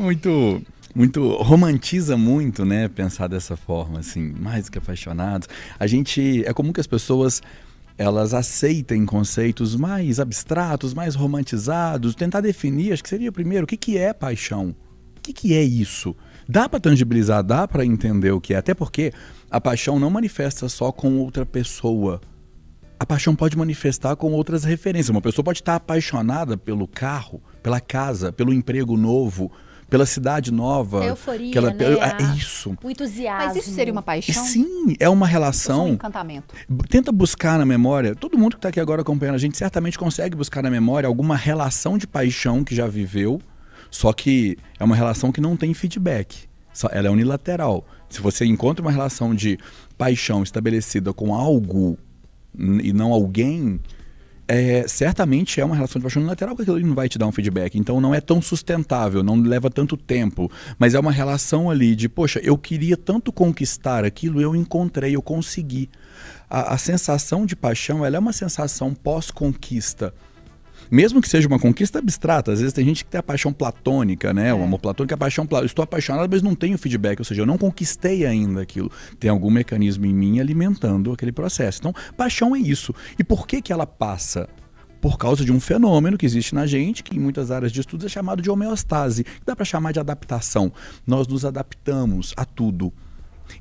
muito romantiza muito, né, pensar dessa forma, assim, mais do que apaixonados. É comum que as pessoas elas aceitem conceitos mais abstratos, mais romantizados, tentar definir, acho que seria primeiro, o que é paixão? O que é isso? Dá para tangibilizar, dá para entender o que é, até porque a paixão não manifesta só com outra pessoa. A paixão pode manifestar com outras referências. Uma pessoa pode estar apaixonada pelo carro, pela casa, pelo emprego novo, pela cidade nova. A euforia, né? É isso. O entusiasmo. Mas isso seria uma paixão? Sim, é uma relação. Um encantamento. Tenta buscar na memória, todo mundo que está aqui agora acompanhando a gente certamente consegue buscar na memória alguma relação de paixão que já viveu, só que é uma relação que não tem feedback. Ela é unilateral. Se você encontra uma relação de paixão estabelecida com algo e não alguém, certamente é uma relação de paixão unilateral, porque aquilo não vai te dar um feedback. Então não é tão sustentável, não leva tanto tempo. Mas é uma relação ali de, poxa, eu queria tanto conquistar aquilo, eu encontrei, eu consegui. A sensação de paixão, ela é uma sensação pós-conquista. Mesmo que seja uma conquista abstrata, às vezes tem gente que tem a paixão platônica, né? O amor platônico é a paixão platônica. Eu estou apaixonado, mas não tenho feedback, ou seja, eu não conquistei ainda aquilo. Tem algum mecanismo em mim alimentando aquele processo. Então, paixão é isso. E por que ela passa? Por causa de um fenômeno que existe na gente, que em muitas áreas de estudos é chamado de homeostase, que dá para chamar de adaptação. Nós nos adaptamos a tudo.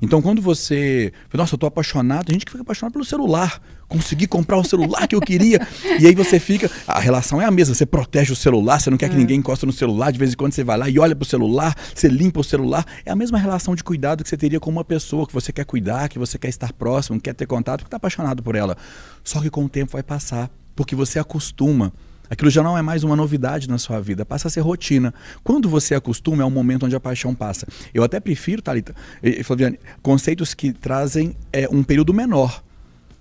Então quando você... Nossa, eu tô apaixonado. Tem gente que fica apaixonada pelo celular. Consegui comprar o celular que eu queria. E aí você fica... A relação é a mesma. Você protege o celular, você não quer que ninguém encoste no celular. De vez em quando você vai lá e olha pro celular, você limpa o celular. É a mesma relação de cuidado que você teria com uma pessoa que você quer cuidar, que você quer estar próximo, quer ter contato, porque tá apaixonado por ela. Só que com o tempo vai passar, porque você acostuma. Aquilo já não é mais uma novidade na sua vida, passa a ser rotina. Quando você acostuma, é o momento onde a paixão passa. Eu até prefiro, Thalita e Flaviane, conceitos que trazem um período menor.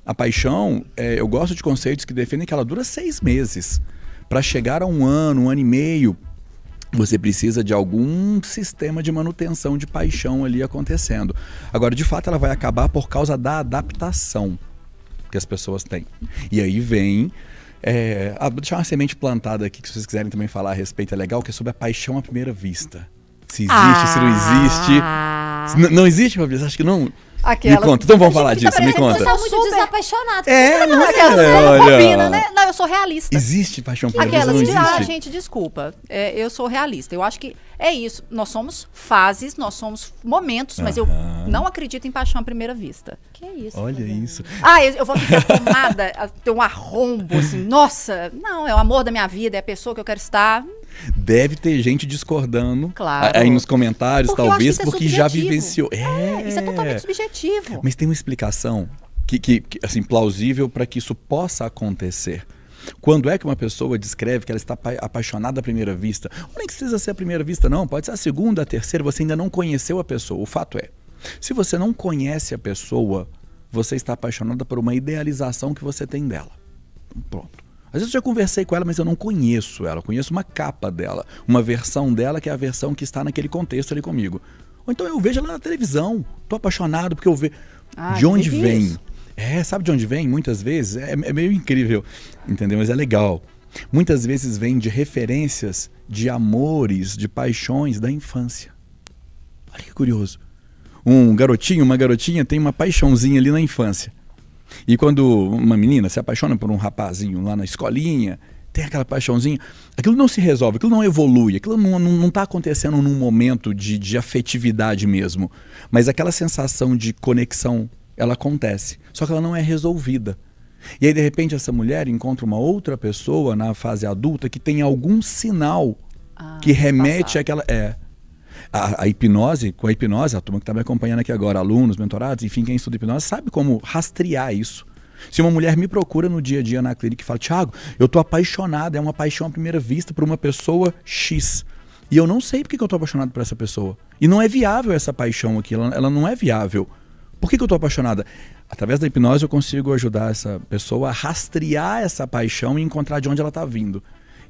A paixão, eu gosto de conceitos que defendem que ela dura 6 meses. Para chegar a 1 ano, 1 ano e meio, você precisa de algum sistema de manutenção de paixão ali acontecendo. Agora, de fato, ela vai acabar por causa da adaptação que as pessoas têm. E aí vem... vou deixar uma semente plantada aqui, que se vocês quiserem também falar a respeito, é legal, que é sobre a paixão à primeira vista. Se existe, se não existe. Não existe, Fabrício? Acho que não. Aquelas... Me conta, então vamos falar disso, me conta. Você tá muito desapaixonado. Não combina, né? Não, eu sou realista. Existe paixão por primeira vista? Aquelas de, gente, desculpa, eu sou realista. Eu acho que é isso. Nós somos fases, nós somos momentos, mas eu não acredito em paixão à primeira vista. Que isso? Olha isso. Eu vou ficar tomada, ter um arrombo, assim, nossa, não, é o amor da minha vida, é a pessoa que eu quero estar. Deve ter gente discordando aí nos comentários, porque talvez, porque já vivenciou. Isso é totalmente subjetivo. Mas tem uma explicação que assim, plausível para que isso possa acontecer. Quando é que uma pessoa descreve que ela está apaixonada à primeira vista? Ou nem precisa ser a primeira vista, não. Pode ser a segunda, a terceira, você ainda não conheceu a pessoa. O fato é, se você não conhece a pessoa, você está apaixonada por uma idealização que você tem dela. Pronto. Às vezes eu já conversei com ela, mas eu não conheço ela. Eu conheço uma capa dela, uma versão dela que é a versão que está naquele contexto ali comigo. Ou então eu vejo ela na televisão, tô apaixonado porque eu vejo. De onde vem? Sabe de onde vem? Muitas vezes, é meio incrível, entendeu? Mas é legal. Muitas vezes vem de referências de amores, de paixões da infância. Olha que curioso. Um garotinho, uma garotinha tem uma paixãozinha ali na infância. E quando uma menina se apaixona por um rapazinho lá na escolinha, tem aquela paixãozinha, aquilo não se resolve, aquilo não evolui, aquilo não está acontecendo num momento de afetividade mesmo. Mas aquela sensação de conexão, ela acontece, só que ela não é resolvida. E aí, de repente, essa mulher encontra uma outra pessoa na fase adulta que tem algum sinal que remete àquela... A hipnose, com a hipnose, a turma que está me acompanhando aqui agora, alunos, mentorados, enfim, quem estuda hipnose, sabe como rastrear isso. Se uma mulher me procura no dia a dia na clínica e fala, Thiago, eu tô apaixonada, é uma paixão à primeira vista por uma pessoa X. E eu não sei porque que eu tô apaixonado por essa pessoa. E não é viável essa paixão aqui, ela não é viável. Por que eu tô apaixonada? Através da hipnose eu consigo ajudar essa pessoa a rastrear essa paixão e encontrar de onde ela está vindo.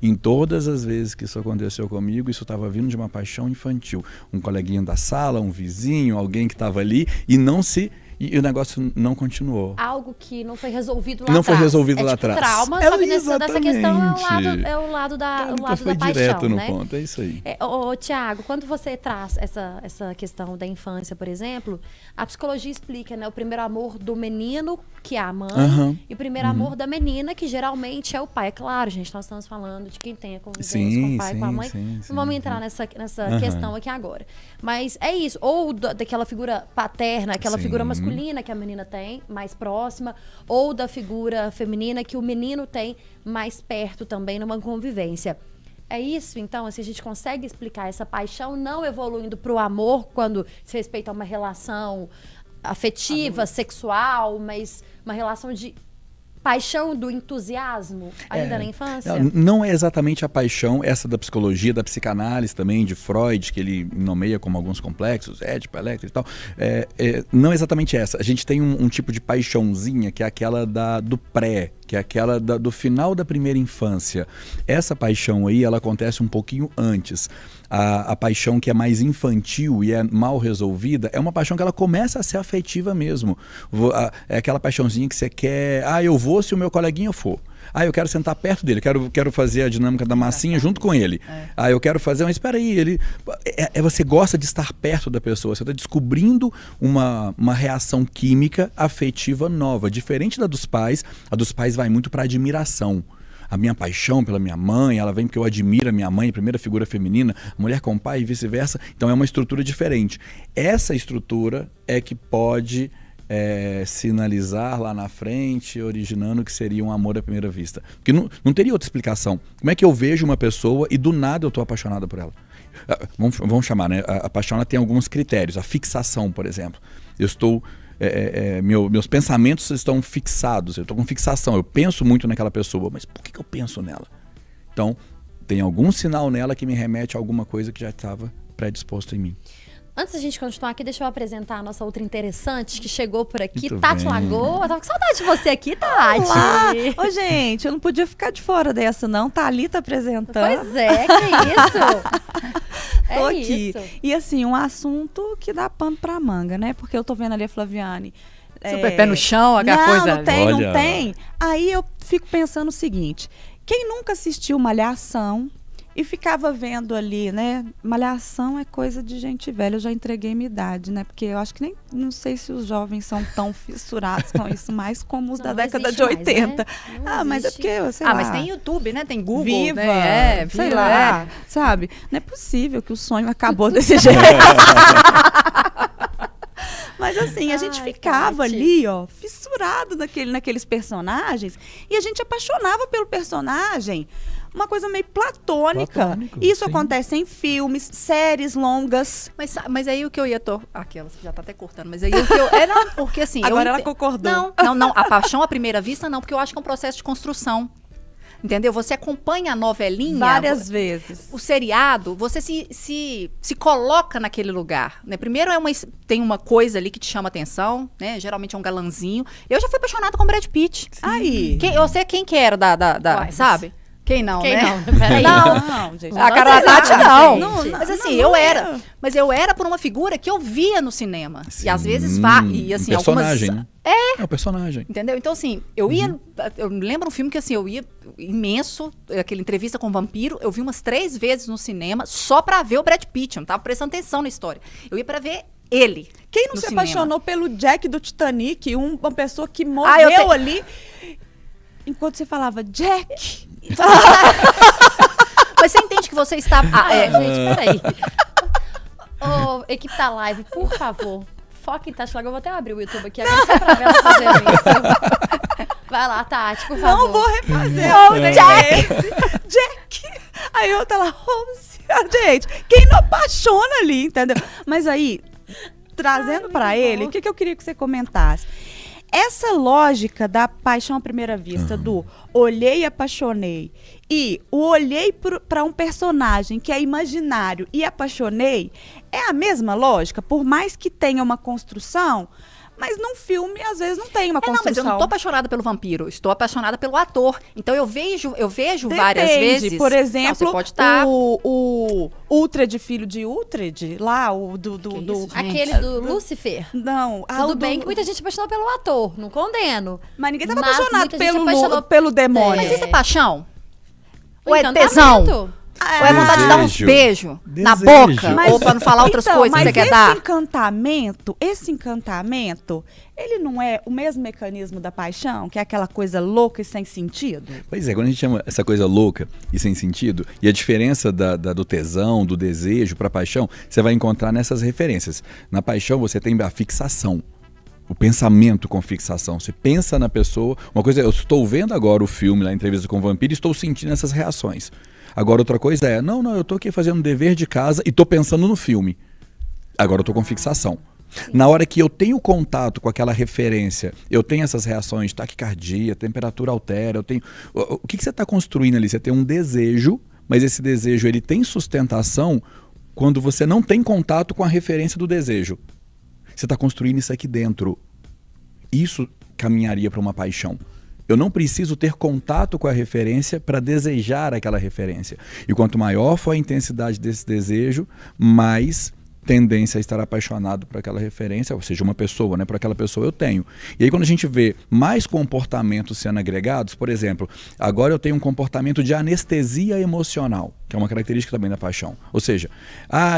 Em todas as vezes que isso aconteceu comigo, isso estava vindo de uma paixão infantil. Um coleguinha da sala, um vizinho, alguém que estava ali e não se E o negócio não continuou. Algo que não foi resolvido lá Não atrás. foi resolvido lá tipo atrás. Trauma, É, só que nessa questão exatamente. é o lado da, o Nunca lado foi da paixão, direto no né? ponto, é isso aí. Tiago, quando você traz essa questão da infância, por exemplo, a psicologia explica, né? O primeiro amor do menino, que é a mãe, Aham. e o primeiro amor da menina, que geralmente é o pai. É claro, gente, nós estamos falando de quem tem a convivência com o pai, com a mãe. Sim, Não vamos entrar nessa Aham. questão aqui agora. Mas é isso. Ou daquela figura paterna, aquela Sim. figura masculina que a menina tem, mais próxima, ou da figura feminina que o menino tem mais perto também numa convivência. É isso, então, assim, a gente consegue explicar essa paixão não evoluindo para o amor quando se respeita a uma relação afetiva, sexual, mas uma relação de paixão do entusiasmo ainda na infância? Não é exatamente a paixão, essa da psicologia, da psicanálise também, de Freud, que ele nomeia como alguns complexos, Édipo, Electra e tal. Não é exatamente essa. A gente tem um tipo de paixãozinha, que é aquela do pré, que é aquela do final da primeira infância. Essa paixão aí, ela acontece um pouquinho antes. A paixão que é mais infantil e é mal resolvida, é uma paixão que ela começa a ser afetiva mesmo. É aquela paixãozinha que você quer, eu vou se o meu coleguinha for. Eu quero sentar perto dele, quero fazer a dinâmica da massinha junto com ele. Eu quero fazer, mas espera aí, você gosta de estar perto da pessoa, você está descobrindo uma reação química afetiva nova, diferente da dos pais. A dos pais vai muito para admiração. A minha paixão pela minha mãe, ela vem porque eu admiro a minha mãe, primeira figura feminina, mulher com pai e vice-versa. Então é uma estrutura diferente. Essa estrutura é que pode sinalizar lá na frente, originando o que seria um amor à primeira vista. Porque não teria outra explicação. Como é que eu vejo uma pessoa e do nada eu estou apaixonado por ela? Vamos chamar, né? A paixão ela tem alguns critérios. A fixação, por exemplo. Eu estou... meus pensamentos estão fixados, eu estou com fixação, eu penso muito naquela pessoa, mas por que eu penso nela? Então, tem algum sinal nela que me remete a alguma coisa que já estava predisposto em mim. Antes da gente continuar aqui, deixa eu apresentar a nossa outra interessante que chegou por aqui, Muito Tati bem. Lagoa. Tava com saudade de você aqui, Tati. Olá! Ô, gente, eu não podia ficar de fora dessa, não. Thalita apresentando. Pois é, que isso? Tô É aqui. isso. E assim, um assunto que dá pano pra manga, né? Porque eu tô vendo ali a Flaviane. Super pé no chão, aquela coisa. Não tem, Olha. não tem. Aí eu fico pensando o seguinte: quem nunca assistiu Malhação e ficava vendo ali, né? Malhação é coisa de gente velha. Eu já entreguei minha idade, né? Porque eu acho que não sei se os jovens são tão fissurados com isso, mais como os da Não década de existe mais, 80. né? Não Mas é existe. porque, sei lá. Mas tem YouTube, né? Tem Google, Viva, né? sei Viva, lá, sabe? Não é possível que o sonho acabou desse jeito. Mas assim, a gente Ai, ficava Tati. ali, ó, fissurado naqueles personagens, e a gente apaixonava pelo personagem. Uma coisa meio platônica. Platônico, Isso sim. acontece em filmes, séries longas. Mas aí o que eu ia... Aquelas que já tá até cortando. Mas aí o que eu... Não, porque assim... Agora eu ela concordou. Não. A paixão à primeira vista, não. Porque eu acho que é um processo de construção. Entendeu? Você acompanha a novelinha... Várias vezes. O seriado, você se coloca naquele lugar, né? Primeiro tem uma coisa ali que te chama atenção, né? Geralmente é um galanzinho. Eu já fui apaixonada com o Brad Pitt. Aí. Eu sei quem que era Uai, sabe? Quem não, Quem né? não? Peraí. Não, gente. A cara da Tati, exato, não. gente. Mas assim, não eu é. era. Mas eu era por uma figura que eu via no cinema. E às vezes e assim, personagem, algumas... né? É o personagem. Entendeu? Então, assim, eu lembro um filme que, assim, eu ia imenso, aquela entrevista com o vampiro, eu vi umas 3 vezes no cinema só pra ver o Brad Pitt, eu não tava prestando atenção na história. Eu ia pra ver ele. Quem não no se cinema. apaixonou pelo Jack do Titanic, uma pessoa que eu morreu ali, enquanto você falava Jack... Mas você entende que você está... Gente, peraí. Ô, equipe da live, por favor, foca em Tati Lagoa. Eu vou até abrir o YouTube aqui agora só pra ver ela fazendo isso. Vai lá, Tati, por favor. Não vou refazer. Jack! Aí outra lá, Rose. Gente, quem não apaixona ali, entendeu? Mas aí, trazendo pra ele, o que eu queria que você comentasse? Essa lógica da paixão à primeira vista, do olhei e apaixonei, e o olhei para um personagem que é imaginário e apaixonei, é a mesma lógica? Por mais que tenha uma construção, Mas num filme, às vezes, não tem uma Não, construção. mas eu não tô apaixonada pelo vampiro, estou apaixonada pelo ator. Então eu vejo várias Depende. vezes. Por Não, exemplo, você pode estar. o Uhtred, filho de Uhtred, lá, o do... isso, gente? Aquele do Lúcifer. Não, Tudo bem que muita gente apaixonou pelo ator, não condeno. Mas ninguém tava Mas apaixonado muita gente pelo, apaixonou- pelo demônio. Mas isso é paixão? O Ou é encantamento. tesão? Ou é vontade de dar uns Desejo. beijos na Desejo. boca? Ou pra não falar outras Então, coisas que mas você quer esse dar? encantamento, ele não é o mesmo mecanismo da paixão, que é aquela coisa louca e sem sentido? Pois é, quando a gente chama essa coisa louca e sem sentido, e a diferença do tesão, do desejo para a paixão, você vai encontrar nessas referências. Na paixão você tem a fixação, o pensamento com fixação. Você pensa na pessoa, uma coisa, eu estou vendo agora o filme, lá, a entrevista com o vampiro, e estou sentindo essas reações. Agora outra coisa é, não, eu estou aqui fazendo um dever de casa e estou pensando no filme. Agora eu estou com fixação. Na hora que eu tenho contato com aquela referência, eu tenho essas reações de taquicardia, temperatura altera, eu tenho... O que você está construindo ali? Você tem um desejo, mas esse desejo ele tem sustentação quando você não tem contato com a referência do desejo. Você está construindo isso aqui dentro. Isso caminharia para uma paixão. Eu não preciso ter contato com a referência para desejar aquela referência. E quanto maior for a intensidade desse desejo, mais tendência a estar apaixonado por aquela referência, ou seja, uma pessoa, né? Por aquela pessoa eu tenho. E aí quando a gente vê mais comportamentos sendo agregados, por exemplo, agora eu tenho um comportamento de anestesia emocional, que é uma característica também da paixão. Ou seja,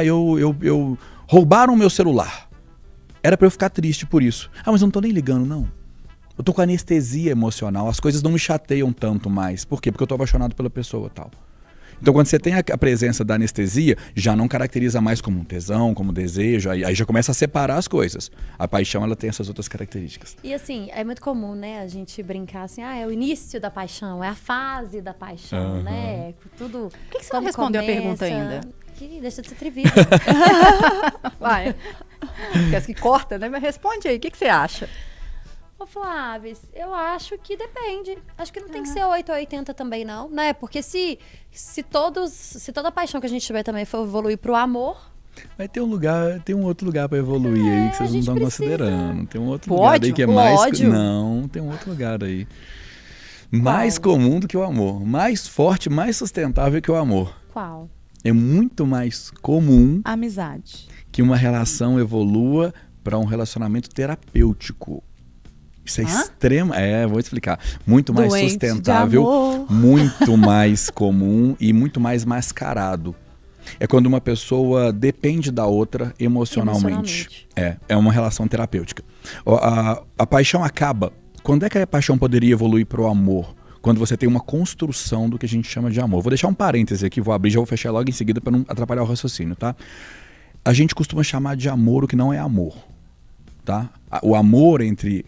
eu roubaram o meu celular. Era para eu ficar triste por isso. Mas eu não tô nem ligando, não. Eu tô com anestesia emocional, as coisas não me chateiam tanto mais. Por quê? Porque eu tô apaixonado pela pessoa, tal. Então, quando você tem a presença da anestesia, já não caracteriza mais como um tesão, como desejo, aí já começa a separar as coisas. A paixão, ela tem essas outras características. E assim, é muito comum, né, a gente brincar assim, é o início da paixão, é a fase da paixão, né? Tudo. Por que você não respondeu a pergunta ainda? Deixa de ser atrevida. Vai. Quer que corta, né? Mas responde aí, o que você acha? Ô Flávio, eu acho que depende. Acho que não tem que ser 8 ou 80 também, não, né? Porque se toda paixão que a gente tiver também for evoluir pro amor. Mas tem um outro lugar para evoluir aí que vocês não estão considerando. Tem um outro lugar aí que é O mais. ódio? Não, tem um outro lugar aí. Mais comum do que o amor. Mais forte, mais sustentável que o amor. Qual? É muito mais comum Amizade. que uma relação evolua para um relacionamento terapêutico. Isso é extremo. Vou explicar. Muito mais Doente sustentável, de amor. muito mais comum e muito mais mascarado. É quando uma pessoa depende da outra emocionalmente. É uma relação terapêutica. A paixão acaba. Quando é que a paixão poderia evoluir para o amor? Quando você tem uma construção do que a gente chama de amor. Vou deixar um parêntese aqui, vou abrir, já vou fechar logo em seguida para não atrapalhar o raciocínio, tá? A gente costuma chamar de amor o que não é amor. Tá? O amor entre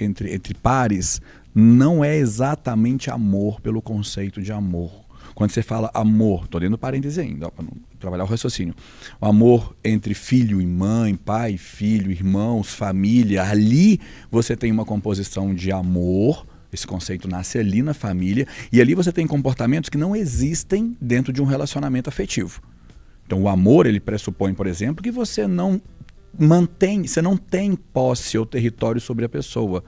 pares não é exatamente amor pelo conceito de amor. Quando você fala amor, estou dando parêntese ainda, para não trabalhar o raciocínio. O amor entre filho e mãe, pai, filho, irmãos, família, ali você tem uma composição de amor. Esse conceito nasce ali na família. E ali você tem comportamentos que não existem dentro de um relacionamento afetivo. Então o amor, ele pressupõe, por exemplo, que você não tem posse ou território sobre a pessoa.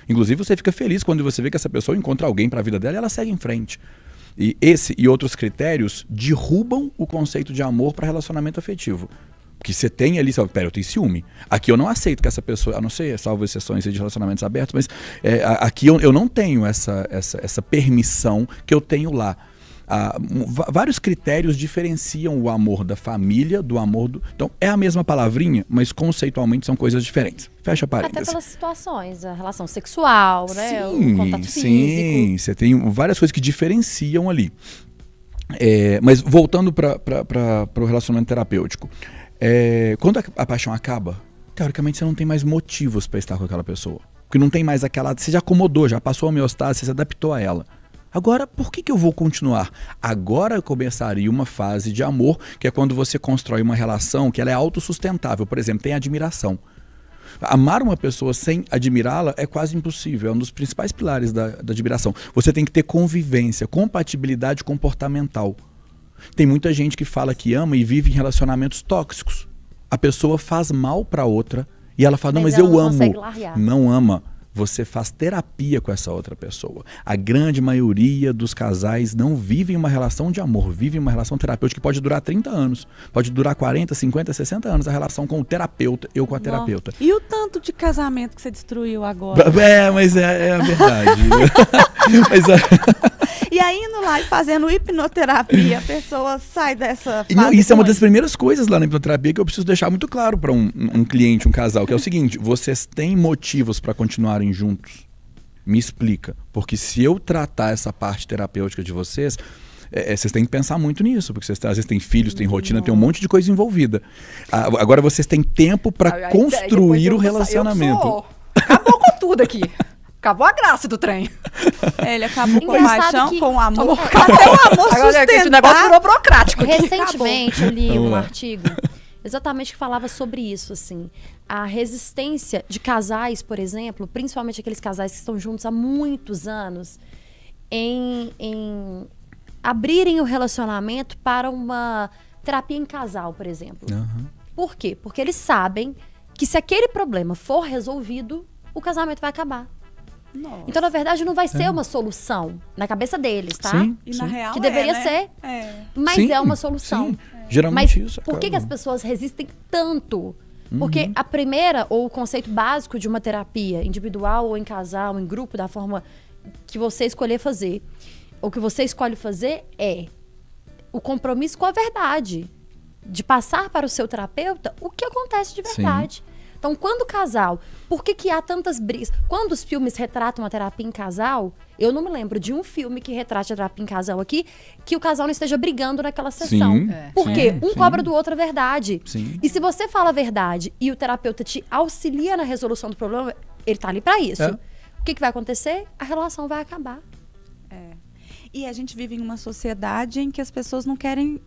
Inclusive você fica feliz quando você vê que essa pessoa encontra alguém para a vida dela e ela segue em frente. E esse e outros critérios derrubam o conceito de amor para relacionamento afetivo. Porque você tem ali, eu tenho ciúme. Aqui eu não aceito que essa pessoa, a não ser, salvo exceções de relacionamentos abertos, mas aqui eu não tenho essa permissão que eu tenho lá. Vários critérios diferenciam o amor da família do amor do... Então, é a mesma palavrinha, mas conceitualmente são coisas diferentes. Fecha parênteses. Até pelas situações, a relação sexual, né? Sim, o contato sim. físico. Você tem várias coisas que diferenciam ali. Mas voltando para o relacionamento terapêutico. Quando a paixão acaba, teoricamente você não tem mais motivos para estar com aquela pessoa. Porque não tem mais aquela... Você já acomodou, já passou a homeostase, você se adaptou a ela. Agora, por que eu vou continuar? Agora começaria uma fase de amor, que é quando você constrói uma relação que ela é autossustentável. Por exemplo, tem admiração. Amar uma pessoa sem admirá-la é quase impossível. É um dos principais pilares da admiração. Você tem que ter convivência, compatibilidade comportamental. Tem muita gente que fala que ama e vive em relacionamentos tóxicos. A pessoa faz mal para outra E ela fala, não, mas ela eu não amo. consegue largar. Não ama. Você faz terapia com essa outra pessoa. A grande maioria dos casais não vivem uma relação de amor, vivem uma relação terapêutica que pode durar 30 anos. Pode durar 40, 50, 60 anos a relação com o terapeuta, eu com a terapeuta. E o tanto de casamento que você destruiu agora? Mas é a verdade. Mas, E aí, indo lá e fazendo hipnoterapia, a pessoa sai dessa e não, fase. isso é uma das ruim. primeiras coisas lá na hipnoterapia que eu preciso deixar muito claro para um cliente, um casal, que é o seguinte: vocês têm motivos para continuarem juntos? Me explica. Porque se eu tratar essa parte terapêutica de vocês, vocês têm que pensar muito nisso, porque vocês às vezes têm filhos, têm rotina, tem um monte de coisa envolvida. Agora vocês têm tempo para construir o relacionamento. Acabou com tudo aqui. Acabou a graça do trem. Ele acabou com Engraçado paixão, que- com amor. Até o amor Agora, gente, o sustentar. negócio virou burocrático aqui. Recentemente eu li Vamos um lá. artigo exatamente que falava sobre isso, assim. A resistência de casais, por exemplo, principalmente aqueles casais que estão juntos há muitos anos, em abrirem o relacionamento para uma terapia em casal, por exemplo. Aham. Por quê? Porque eles sabem que se aquele problema for resolvido, o casamento vai acabar. Nossa. Então, na verdade, não vai ser uma solução na cabeça deles, tá? Sim, E na sim. real Que deveria né? ser. É. Mas Sim, é uma solução. sim. Geralmente Mas isso por que acaba. as pessoas resistem tanto? Porque a primeira, ou o conceito básico de uma terapia, individual ou em casal, em grupo, da forma que você escolher fazer, o que você escolhe fazer é o compromisso com a verdade. De passar para o seu terapeuta o que acontece de verdade. Então, quando o casal... Por que há tantas brigas? Quando os filmes retratam a terapia em casal, eu não me lembro de um filme que retrate a terapia em casal aqui, que o casal não esteja brigando naquela sessão. Sim, Por quê? Um sim. cobra do outro a verdade. Sim. E se você fala a verdade e o terapeuta te auxilia na resolução do problema, ele tá ali para isso. É. O que vai acontecer? A relação vai acabar. E a gente vive em uma sociedade em que as pessoas não querem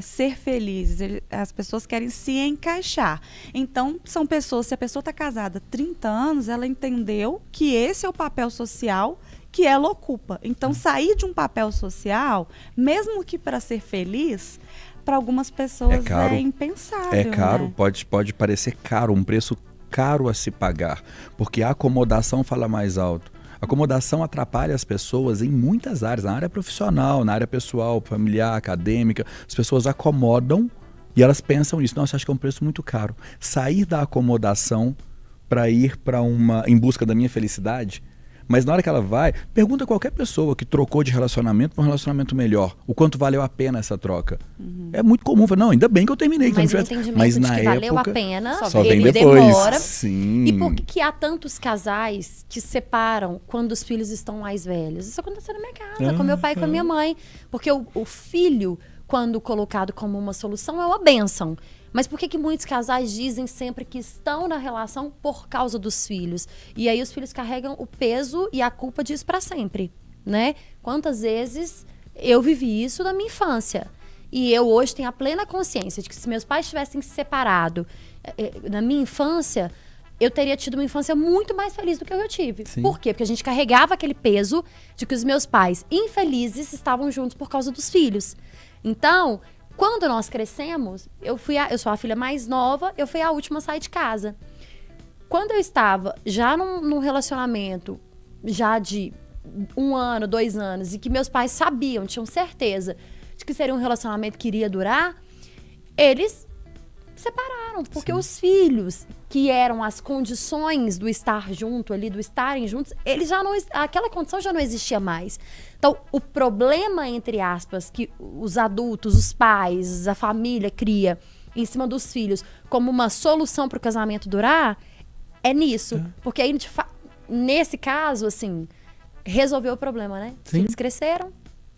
ser felizes, as pessoas querem se encaixar. Então, são pessoas, se a pessoa está casada há 30 anos, ela entendeu que esse é o papel social que ela ocupa. Então, sair de um papel social, mesmo que para ser feliz, para algumas pessoas É caro. impensável. É caro, né? pode parecer caro, um preço caro a se pagar, porque a acomodação fala mais alto. A acomodação atrapalha as pessoas em muitas áreas, na área profissional, na área pessoal, familiar, acadêmica. As pessoas acomodam e elas pensam nisso. Nossa, acho que é um preço muito caro. Sair da acomodação para ir para em busca da minha felicidade. Mas na hora que ela vai, pergunta a qualquer pessoa que trocou de relacionamento para um relacionamento melhor, o quanto valeu a pena essa troca. É muito comum, falar, não, ainda bem que eu terminei. Mas que o eu não tivesse... entendimento Mas de na que valeu a época, pena, só vem ele depois. demora. Sim. E por que há tantos casais que se separam quando os filhos estão mais velhos? Isso aconteceu na minha casa, com meu pai e com a minha mãe. Porque o filho, quando colocado como uma solução, é uma bênção. Mas por que muitos casais dizem sempre que estão na relação por causa dos filhos? E aí os filhos carregam o peso e a culpa disso para sempre, né? Quantas vezes eu vivi isso na minha infância? E eu hoje tenho a plena consciência de que se meus pais tivessem se separado na minha infância, eu teria tido uma infância muito mais feliz do que eu tive. Sim. Por quê? Porque a gente carregava aquele peso de que os meus pais, infelizes, estavam juntos por causa dos filhos. Então, quando nós crescemos, eu sou a filha mais nova, eu fui a última a sair de casa. Quando eu estava já num relacionamento, já de 1 ano, 2 anos, e que meus pais sabiam, tinham certeza de que seria um relacionamento que iria durar, eles separaram, porque os filhos, que eram as condições do estar junto ali, do estarem juntos, eles já não, aquela condição já não existia mais. Então, o problema, entre aspas, que os adultos, os pais, a família cria em cima dos filhos como uma solução para o casamento durar, é nisso. Porque aí, nesse caso, assim, resolveu o problema, né? Sim. Eles cresceram,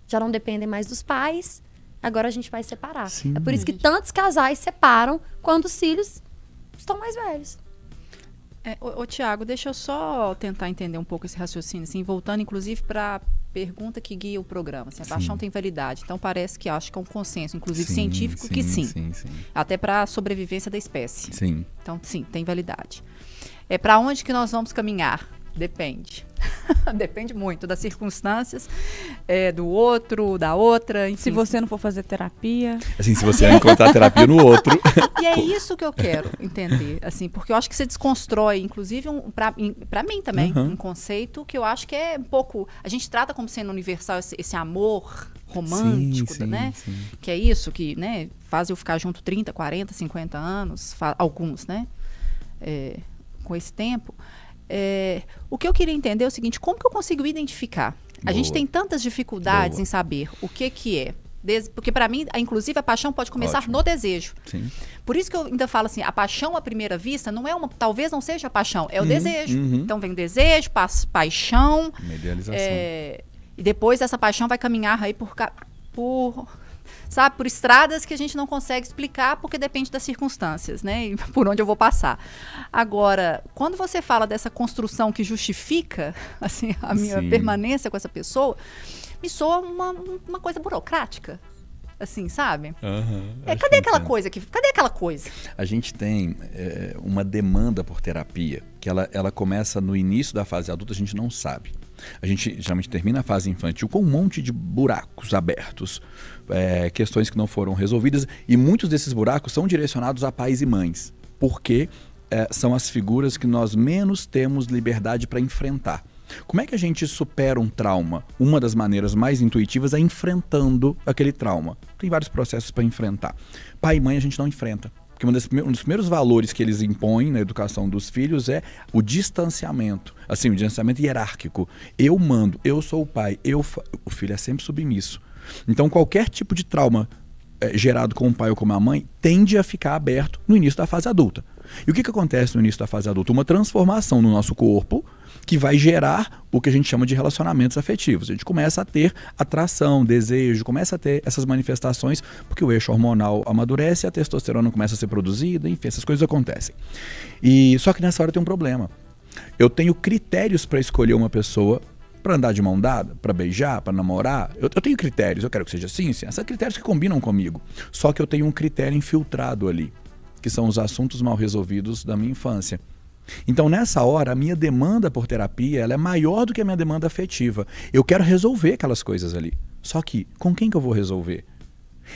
já não dependem mais dos pais, agora a gente vai separar. Sim. É por isso que tantos casais separam quando os filhos estão mais velhos. Ô, Tiago, deixa eu só tentar entender um pouco esse raciocínio, assim, voltando inclusive para a pergunta que guia o programa. Assim, a paixão tem validade. Então parece que acho que é um consenso, inclusive científico, que sim. Sim. Até para a sobrevivência da espécie. Sim. Então, sim, tem validade. Para onde que nós vamos caminhar? Depende. Depende muito das circunstâncias, do outro, da outra, enfim. Se você não for fazer terapia. Assim, se você encontrar terapia no outro. E é isso que eu quero entender, assim, porque eu acho que você desconstrói, inclusive, pra mim também, um conceito que eu acho que é um pouco... A gente trata como sendo universal esse amor romântico, sim, né? Sim. Que é isso que, né, faz eu ficar junto 30, 40, 50 anos, alguns, né? Com esse tempo. O que eu queria entender é o seguinte, como que eu consigo identificar? A gente tem tantas dificuldades em saber o que é. Porque para mim, inclusive, a paixão pode começar no desejo. Sim. Por isso que eu ainda falo assim, a paixão à primeira vista não é talvez não seja a paixão, é o desejo. Então vem o desejo, paixão. Uma idealização. E depois essa paixão vai caminhar aí por estradas que a gente não consegue explicar porque depende das circunstâncias, né? E por onde eu vou passar. Agora, quando você fala dessa construção que justifica assim, a minha permanência com essa pessoa, me soa uma coisa burocrática. Assim, sabe? Cadê aquela coisa aqui? Cadê aquela coisa? A gente tem uma demanda por terapia, que ela começa no início da fase adulta, a gente não sabe. A gente geralmente termina a fase infantil com um monte de buracos abertos, questões que não foram resolvidas, e muitos desses buracos são direcionados a pais e mães, porque são as figuras que nós menos temos liberdade para enfrentar. Como é que a gente supera um trauma? Uma das maneiras mais intuitivas é enfrentando aquele trauma. Tem vários processos para enfrentar. Pai e mãe a gente não enfrenta. Porque um dos primeiros valores que eles impõem na educação dos filhos é o distanciamento. Assim, o distanciamento hierárquico. Eu mando, eu sou o pai, o filho é sempre submisso. Então qualquer tipo de trauma gerado com o pai ou com a mãe tende a ficar aberto no início da fase adulta. E o que acontece no início da fase adulta? Uma transformação no nosso corpo que vai gerar o que a gente chama de relacionamentos afetivos. A gente começa a ter atração, desejo, começa a ter essas manifestações porque o eixo hormonal amadurece, a testosterona começa a ser produzida, enfim, essas coisas acontecem. Só que nessa hora tem um problema. Eu tenho critérios para escolher uma pessoa para andar de mão dada, para beijar, para namorar. Eu tenho critérios, eu quero que seja assim. Esses critérios que combinam comigo. Só que eu tenho um critério infiltrado ali, que são os assuntos mal resolvidos da minha infância. Então, nessa hora, a minha demanda por terapia ela é maior do que a minha demanda afetiva. Eu quero resolver aquelas coisas ali. Só que, com quem que eu vou resolver?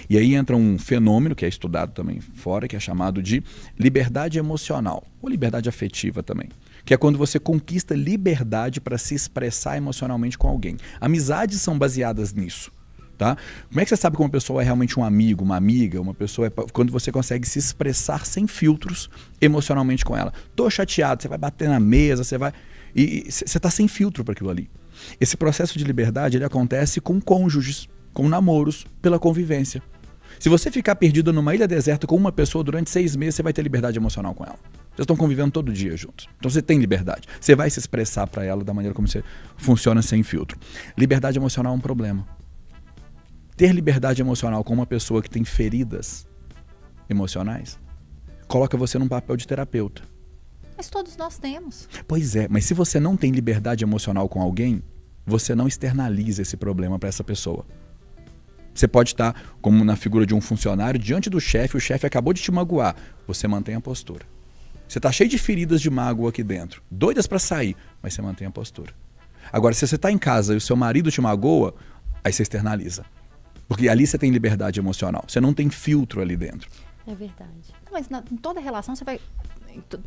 E aí entra um fenômeno que é estudado também fora, que é chamado de liberdade emocional, ou liberdade afetiva também. Que é quando você conquista liberdade para se expressar emocionalmente com alguém. Amizades são baseadas nisso. Tá? Como é que você sabe que uma pessoa é realmente um amigo, uma amiga, uma pessoa quando você consegue se expressar sem filtros emocionalmente com ela? Tô chateado, você vai bater na mesa, você está sem filtro para aquilo ali. Esse processo de liberdade ele acontece com cônjuges, com namoros, pela convivência. Se você ficar perdido numa ilha deserta com uma pessoa durante 6 meses, você vai ter liberdade emocional com ela. Vocês estão convivendo todo dia juntos. Então você tem liberdade. Você vai se expressar para ela da maneira como você funciona sem filtro. Liberdade emocional é um problema. Ter liberdade emocional com uma pessoa que tem feridas emocionais coloca você num papel de terapeuta. Mas todos nós temos. Pois é, mas se você não tem liberdade emocional com alguém, você não externaliza esse problema para essa pessoa. Você pode estar, como na figura de um funcionário, diante do chefe, o chefe acabou de te magoar. Você mantém a postura. Você está cheio de feridas de mágoa aqui dentro, doidas para sair, mas você mantém a postura. Agora, se você está em casa e o seu marido te magoa, aí você externaliza. Porque ali você tem liberdade emocional. Você não tem filtro ali dentro. É verdade. Mas em toda relação você vai...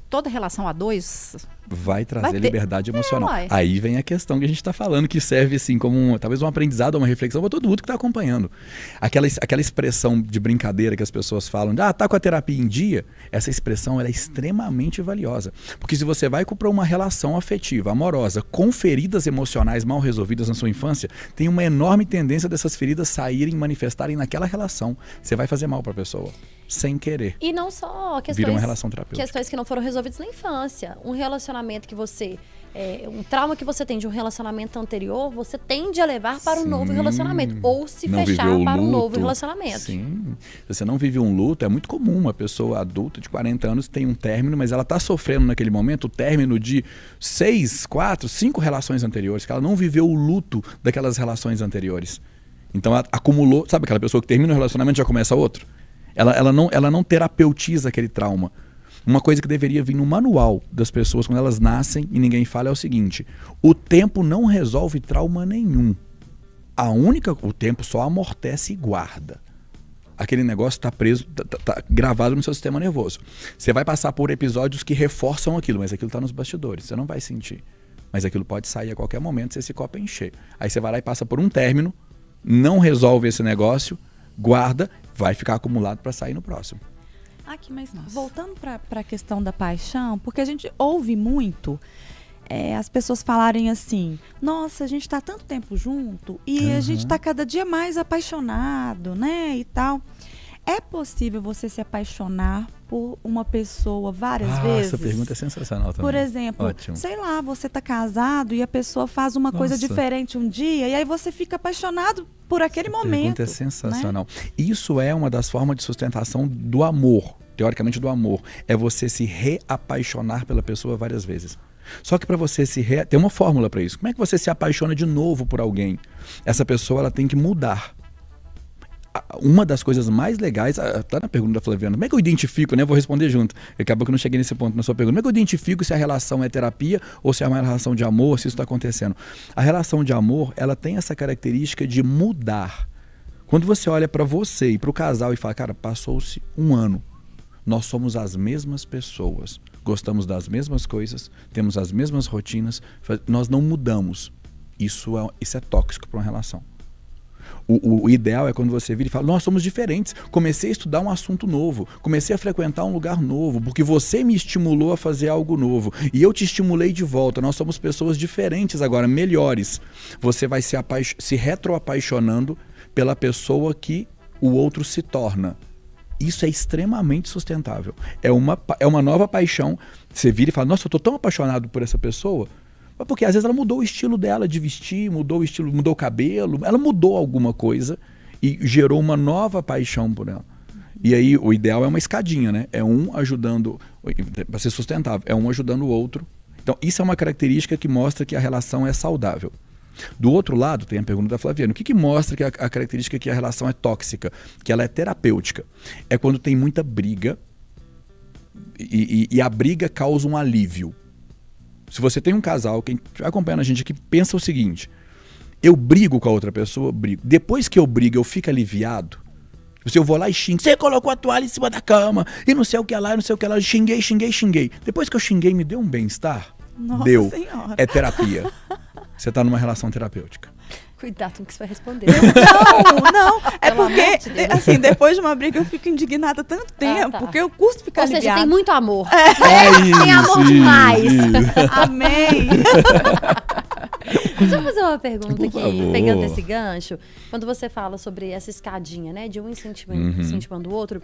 Toda relação a dois... Vai trazer liberdade emocional. Uai. Aí vem a questão que a gente está falando, que serve assim como talvez um aprendizado, uma reflexão para todo mundo que está acompanhando. Aquela expressão de brincadeira que as pessoas falam, tá com a terapia em dia, essa expressão ela é extremamente valiosa. Porque se você vai para uma relação afetiva, amorosa, com feridas emocionais mal resolvidas na sua infância, tem uma enorme tendência dessas feridas saírem, manifestarem naquela relação. Você vai fazer mal para a pessoa, sem querer. E não só Vira uma relação terapêutica. questões que não foram resolvidas na infância. Um relacionamento que você... um trauma que você tem de um relacionamento anterior, você tende a levar para um novo relacionamento. Ou se fechar para um novo relacionamento. Sim. Se você não vive um luto, é muito comum uma pessoa adulta de 40 anos tem um término, mas ela está sofrendo naquele momento o término de 6, 4, 5 relações anteriores, que ela não viveu o luto daquelas relações anteriores. Então ela acumulou, sabe aquela pessoa que termina um relacionamento e já começa outro? Ela não terapeutiza aquele trauma. Uma coisa que deveria vir no manual das pessoas quando elas nascem e ninguém fala é o seguinte: o tempo não resolve trauma nenhum. O tempo só amortece e guarda. Aquele negócio está preso, tá gravado no seu sistema nervoso. Você vai passar por episódios que reforçam aquilo, mas aquilo está nos bastidores, você não vai sentir. Mas aquilo pode sair a qualquer momento se esse copo encher. Aí você vai lá e passa por um término, não resolve esse negócio, guarda, vai ficar acumulado para sair no próximo. Aqui, mas voltando para a questão da paixão, porque a gente ouve muito as pessoas falarem assim: nossa, a gente está tanto tempo junto e a gente está cada dia mais apaixonado, né, e tal. É possível você se apaixonar por uma pessoa várias vezes? Essa pergunta é sensacional também. Por exemplo, ótimo. Sei lá, você tá casado e a pessoa faz uma coisa diferente um dia e aí você fica apaixonado por aquele momento. A pergunta é sensacional. Né? Isso é uma das formas de sustentação do amor, teoricamente do amor. É você se reapaixonar pela pessoa várias vezes. Só que para você tem uma fórmula para isso. Como é que você se apaixona de novo por alguém? Essa pessoa ela tem que mudar. Uma das coisas mais legais, tá na pergunta da Flaviana, como é que eu identifico, né? Vou responder junto. Acabou que eu não cheguei nesse ponto na sua pergunta. Como é que eu identifico se a relação é terapia ou se é uma relação de amor, se isso está acontecendo? A relação de amor, ela tem essa característica de mudar. Quando você olha para você e para o casal e fala, cara, passou-se um ano, nós somos as mesmas pessoas, gostamos das mesmas coisas, temos as mesmas rotinas, nós não mudamos. Isso é tóxico para uma relação. O ideal é quando você vira e fala, nós somos diferentes, comecei a estudar um assunto novo, comecei a frequentar um lugar novo, porque você me estimulou a fazer algo novo, e eu te estimulei de volta, nós somos pessoas diferentes agora, melhores. Você vai se retroapaixonando pela pessoa que o outro se torna. Isso é extremamente sustentável. É uma nova paixão. Você vira e fala, nossa, eu estou tão apaixonado por essa pessoa, porque às vezes ela mudou o estilo dela de vestir, mudou o cabelo, ela mudou alguma coisa e gerou uma nova paixão por ela. E aí o ideal é uma escadinha, né? É um ajudando, para ser sustentável, é um ajudando o outro. Então isso é uma característica que mostra que a relação é saudável. Do outro lado, tem a pergunta da Flaviana. O que mostra que a característica que a relação é tóxica? Que ela é terapêutica. É quando tem muita briga e a briga causa um alívio. Se você tem um casal, quem estiver acompanhando a gente aqui, pensa o seguinte: eu brigo com a outra pessoa, brigo. Depois que eu brigo, eu fico aliviado. Eu vou lá e xingo, você colocou a toalha em cima da cama, e não sei o que lá, xinguei. Depois que eu xinguei, me deu um bem-estar? Nossa Deu. Senhora. É terapia. Você está numa relação terapêutica. Cuidado com o que você vai responder. Não. É Pelo amor porque, de Deus. assim, depois de uma briga eu fico indignada tanto tempo, tá. porque eu custo ficar Ou seja, aliviada. tem muito amor. Tem amor demais. Amém. Deixa eu fazer uma pergunta Por aqui, favor. pegando esse gancho. Quando você fala sobre essa escadinha, né, de um incentivando o outro,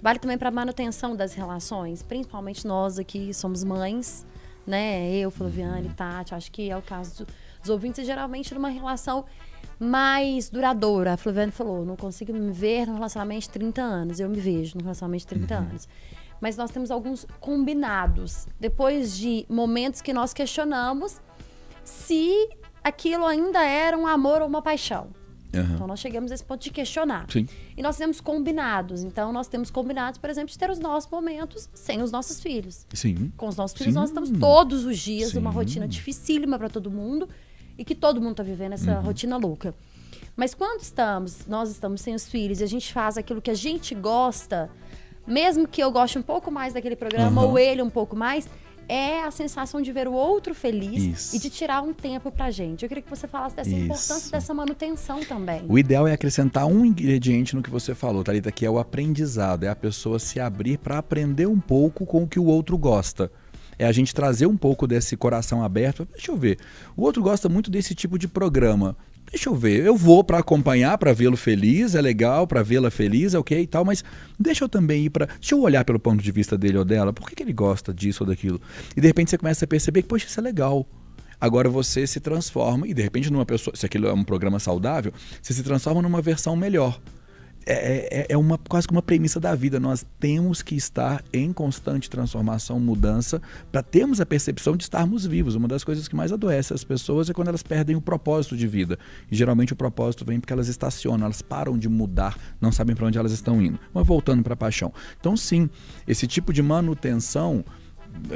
vale também para a manutenção das relações, principalmente nós aqui somos mães, né, eu, Flaviane, Tati, acho que é o caso dos ouvintes, e geralmente numa relação mais duradoura. A Flaviane falou, não consigo me ver num relacionamento de 30 anos, eu me vejo num relacionamento de 30 anos. Mas nós temos alguns combinados, depois de momentos que nós questionamos se aquilo ainda era um amor ou uma paixão. Então nós chegamos a esse ponto de questionar. Sim. E nós temos combinados. Então nós temos combinados, por exemplo, de ter os nossos momentos sem os nossos filhos. Sim. Com os nossos filhos Sim. nós estamos todos os dias Sim. numa rotina dificílima para todo mundo e que todo mundo está vivendo essa rotina louca. Mas quando nós estamos sem os filhos e a gente faz aquilo que a gente gosta, mesmo que eu goste um pouco mais daquele programa ou ele um pouco mais, é a sensação de ver o outro feliz e de tirar um tempo pra gente. Eu queria que você falasse dessa importância dessa manutenção também. O ideal é acrescentar um ingrediente no que você falou, Thalita, que é o aprendizado. É a pessoa se abrir para aprender um pouco com o que o outro gosta. É a gente trazer um pouco desse coração aberto. Deixa eu ver. O outro gosta muito desse tipo de programa. Deixa eu ver. Eu vou para acompanhar, para vê-lo feliz, é legal, para vê-la feliz, é ok e tal, mas deixa eu também ir para... Deixa eu olhar pelo ponto de vista dele ou dela. Por que ele gosta disso ou daquilo? E de repente você começa a perceber que, poxa, isso é legal. Agora você se transforma e de repente numa pessoa... Se aquilo é um programa saudável, você se transforma numa versão melhor. quase que uma premissa da vida. Nós temos que estar em constante transformação, mudança, para termos a percepção de estarmos vivos. Uma das coisas que mais adoece as pessoas é quando elas perdem o propósito de vida. E geralmente o propósito vem porque elas estacionam, elas param de mudar, não sabem para onde elas estão indo. Mas voltando para a paixão. Então sim, esse tipo de manutenção...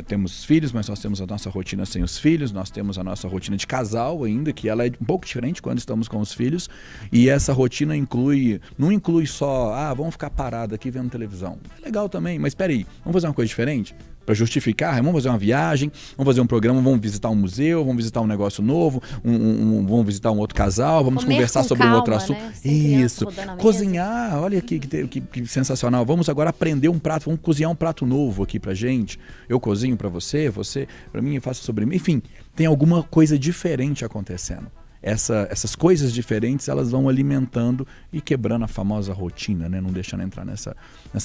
Temos filhos, mas nós temos a nossa rotina sem os filhos, nós temos a nossa rotina de casal ainda, que ela é um pouco diferente quando estamos com os filhos, e essa rotina não inclui só, vamos ficar parado aqui vendo televisão. É legal também, mas espera aí, vamos fazer uma coisa diferente? Para justificar, vamos fazer uma viagem, vamos fazer um programa, vamos visitar um museu, vamos visitar um negócio novo, vamos visitar um outro casal, vamos conversar sobre um outro assunto. Né? Isso, cozinhar, olha que sensacional. Vamos agora aprender um prato, vamos cozinhar um prato novo aqui pra gente. Eu cozinho pra você pra mim, eu faço sobremesa. Enfim, tem alguma coisa diferente acontecendo. Essas coisas diferentes, elas vão alimentando e quebrando a famosa rotina, né? Não deixando entrar nessa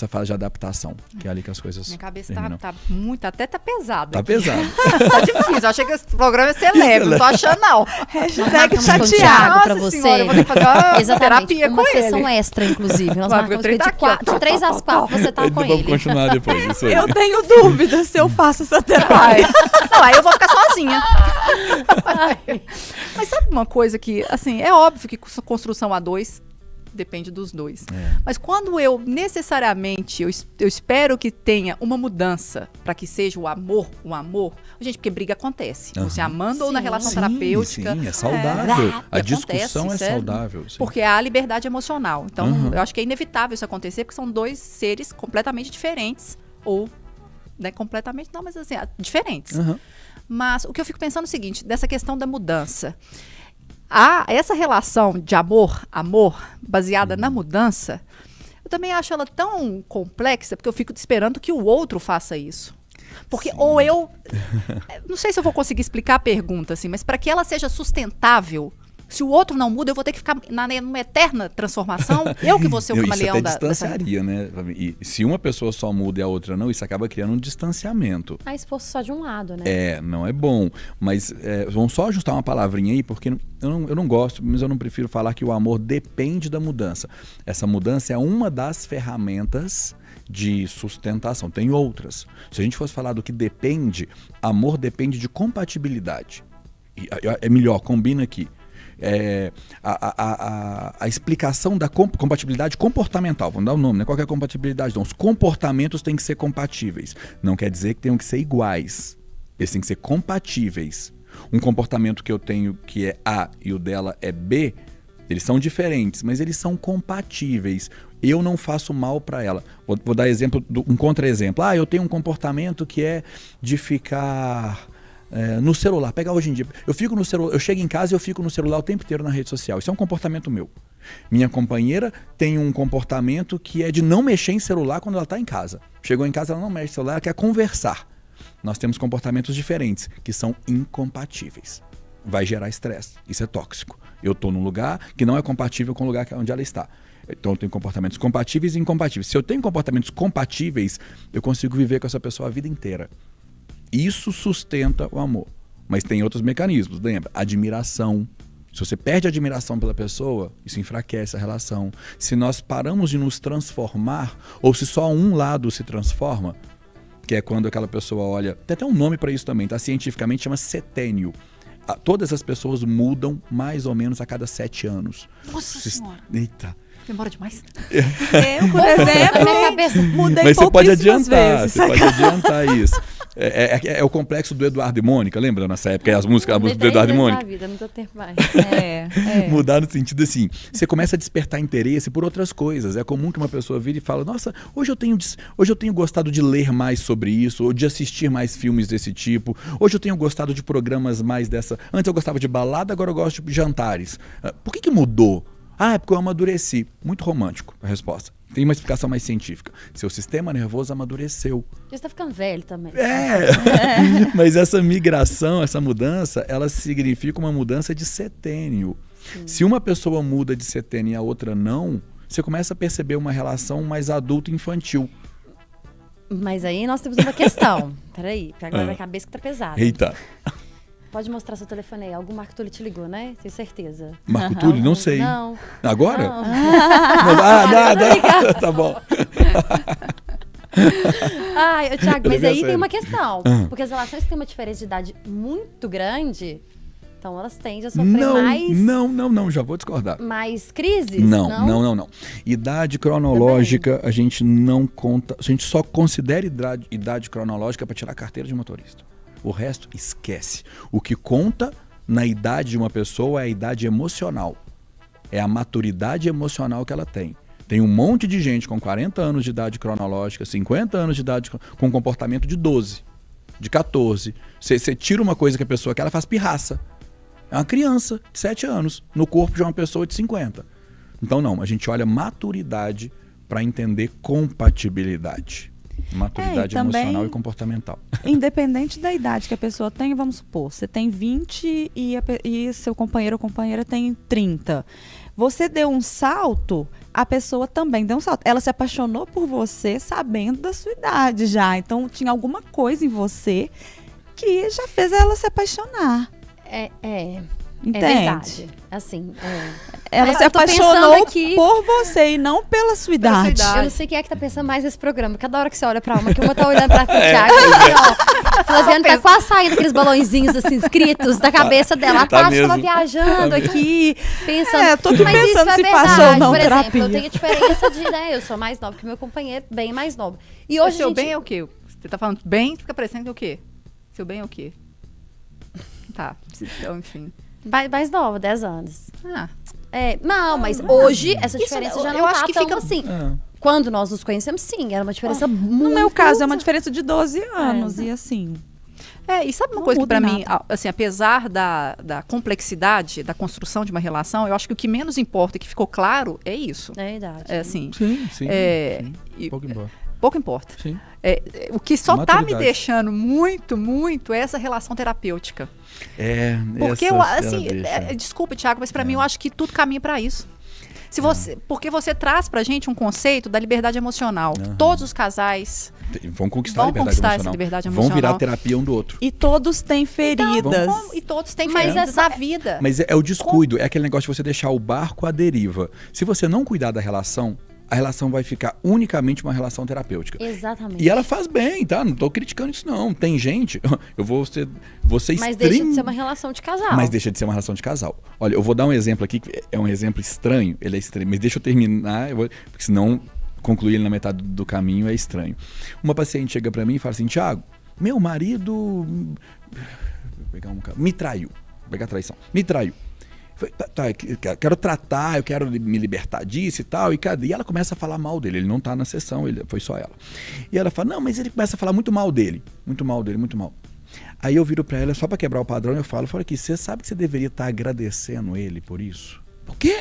fase de adaptação, que é ali que as coisas Minha cabeça terminam. tá muito, até tá pesada. Tá aqui. pesado. Tá difícil, eu achei que esse programa ia ser leve, não tô achando não. Hashtag Com o Thiago chateado. pra Nossa você. senhora, eu vou ter que fazer uma Exatamente, terapia uma com sessão ele. extra, inclusive. Nós Vai, marcamos porque o trem tá aqui, ó. de 3 às 4 você tá com Vamos ele. continuar depois, isso aí. Eu tenho dúvida se eu faço essa terapia. Vai. Não, aí eu vou ficar sozinha. Mas sabe uma coisa que, assim, é óbvio que construção A2 depende dos dois. Mas quando eu necessariamente, eu espero que tenha uma mudança para que seja o amor, gente, porque briga acontece. Você amando ou na relação terapêutica. Sim, é saudável. A E discussão acontece, é saudável. Sim. Porque há a liberdade emocional. Então, eu acho que é inevitável isso acontecer, porque são dois seres completamente diferentes. Ou, né, completamente, não, mas assim, diferentes. Mas o que eu fico pensando é o seguinte, dessa questão da mudança. Essa relação de amor, baseada na mudança, eu também acho ela tão complexa, porque eu fico esperando que o outro faça isso. Porque não sei se eu vou conseguir explicar a pergunta, assim, mas para que ela seja sustentável, se o outro não muda, eu vou ter que ficar numa eterna transformação. Eu que vou ser o camaleão isso até distanciaria, né? E se uma pessoa só muda e a outra não, isso acaba criando um distanciamento. Se fosse só de um lado, né? Não é bom. Mas vamos só ajustar uma palavrinha aí, porque eu não gosto, mas eu não prefiro falar que o amor depende da mudança. Essa mudança é uma das ferramentas de sustentação. Tem outras. Se a gente fosse falar do que depende, amor depende de compatibilidade. É melhor, combina aqui. A explicação da compatibilidade comportamental, vamos dar o nome, não é qualquer compatibilidade não. Os comportamentos têm que ser compatíveis, não quer dizer que tenham que ser iguais, eles têm que ser compatíveis. Um comportamento que eu tenho que é A e o dela é B, eles são diferentes, mas eles são compatíveis. Eu não faço mal para ela. Vou dar um contra-exemplo. Eu tenho um comportamento que é de ficar no celular. Pegar hoje em dia. Eu chego em casa e eu fico no celular o tempo inteiro na rede social. Isso é um comportamento meu. Minha companheira tem um comportamento que é de não mexer em celular quando ela está em casa. Chegou em casa, ela não mexe em celular, ela quer conversar. Nós temos comportamentos diferentes, que são incompatíveis. Vai gerar estresse. Isso é tóxico. Eu estou num lugar que não é compatível com o lugar onde ela está. Então eu tenho comportamentos compatíveis e incompatíveis. Se eu tenho comportamentos compatíveis, eu consigo viver com essa pessoa a vida inteira. Isso sustenta o amor. Mas tem outros mecanismos, lembra? Admiração. Se você perde a admiração pela pessoa, isso enfraquece a relação. Se nós paramos de nos transformar, ou se só um lado se transforma, que é quando aquela pessoa olha... Tem até um nome para isso também, tá? Cientificamente chama setênio. Todas as pessoas mudam mais ou menos a cada 7 anos. Nossa Senhora! Eita! Demora demais. Eu, por exemplo, minha cabeça. mudei Mas você pode pouquíssimas adiantar, vezes. você pode adiantar isso. É o complexo do Eduardo e Mônica, lembra nessa época? As músicas do Eduardo e Mônica. Vida, não tô tempo mais. Mudar no sentido assim, você começa a despertar interesse por outras coisas. É comum que uma pessoa vire e fala, nossa, hoje eu tenho gostado de ler mais sobre isso, ou de assistir mais filmes desse tipo. Hoje eu tenho gostado de programas mais dessa... Antes eu gostava de balada, agora eu gosto de jantares. Por que mudou? É porque eu amadureci. Muito romântico a resposta. Tem uma explicação mais científica. Seu sistema nervoso amadureceu. Você tá ficando velho também. Mas essa migração, essa mudança, ela significa uma mudança de setênio. Sim. Se uma pessoa muda de setênio e a outra não, você começa a perceber uma relação mais adulto-infantil. Mas aí nós temos uma questão. Peraí, pega na minha cabeça que tá pesada. Eita. Pode mostrar seu telefone aí. Algum Marco Túlio te ligou, né? Tenho certeza. Marco Túlio? Não sei. Não. Agora? Não. Tá bom. Ai, Thiago, mas Liga aí tem sério. uma questão. Porque as relações que têm uma diferença de idade muito grande, então elas tendem a sofrer Não, já vou discordar. mais crises? Não. Idade cronológica, a gente não conta, a gente só considera idade cronológica para tirar a carteira de motorista. O resto, esquece. O que conta na idade de uma pessoa é a idade emocional. É a maturidade emocional que ela tem. Tem um monte de gente com 40 anos de idade cronológica, 50 anos de idade com comportamento de 12, de 14. Você tira uma coisa que a pessoa quer, ela faz pirraça. É uma criança de 7 anos no corpo de uma pessoa de 50. Então não, a gente olha maturidade para entender compatibilidade. Maturidade emocional e comportamental. Independente da idade que a pessoa tem, vamos supor, você tem 20 e seu companheiro ou companheira tem 30. Você deu um salto, a pessoa também deu um salto. Ela se apaixonou por você sabendo da sua idade já. Então tinha alguma coisa em você que já fez ela se apaixonar. Entende? É verdade. Assim, Ela Mas se eu tô pensando apaixonou aqui- por você e não pela sua idade. eu não sei quem é que tá pensando mais nesse programa. Cada hora que você olha pra uma, que uma tá olhando pra Thiago. Ó, Flaviane tá quase saindo aqueles balãozinhos assim, escritos da cabeça dela. A Tá Tati tava mesmo. viajando aqui, pensando. É, eu tô aqui mas pensando isso se é faço verdade. ou não Por exemplo, terapia. eu tenho a diferença de, né? Eu sou mais nova que meu companheiro, bem mais novo. E O hoje seu a gente... bem é o quê? Você tá falando bem, fica parecendo o quê? Seu bem é o quê? Tá, então, enfim. mais nova, 10 anos. Ah, Não, mas hoje essa Isso, diferença já eu não acho tá que tão fica- assim. É. Quando nós nos conhecemos, sim, era uma diferença muito... No meu caso, é uma diferença de 12 anos. E assim, e sabe uma Não coisa que muda pra mim, nada. assim, apesar da complexidade da construção de uma relação, eu acho que o que menos importa e que ficou claro é isso. É verdade. É assim, Sim. e- Pouco embora. pouco importa. Sim. O que só tá me Maturidade. deixando muito é essa relação terapêutica. Porque essa eu, ela assim, deixa. desculpa, Thiago, mas pra mim eu acho que tudo caminha pra isso. Porque você traz pra gente um conceito da liberdade emocional. Aham. Todos os casais Vão conquistar vão a liberdade conquistar essa emocional. liberdade Vão virar emocional. terapia um do outro. e todos têm feridas. e todos têm Mas feridas essa- na vida. Mas é o descuido, é aquele negócio de você deixar o barco à deriva. Se você não cuidar da relação, a relação vai ficar unicamente uma relação terapêutica. Exatamente. E ela faz bem, tá? Não tô criticando isso, não. Tem gente, eu vou ser Mas deixa de ser uma relação de casal. Mas deixa de ser uma relação de casal. Olha, eu vou dar um exemplo aqui, que é um exemplo estranho, ele é estranho, mas deixa eu terminar, porque senão concluir ele na metade do caminho é estranho. Uma paciente chega pra mim e fala assim, Thiago, meu marido me traiu. Vou pegar a traição. Me traiu. Falei, quero tratar, eu quero me libertar disso e tal. E ela começa a falar mal dele. Ele não tá na sessão, foi só ela. E ela fala, não, mas ele começa a falar muito mal dele. Muito mal dele, muito mal. Aí eu viro pra ela, só pra quebrar o padrão, eu falo aqui, você sabe que você deveria estar agradecendo ele por isso? Por quê?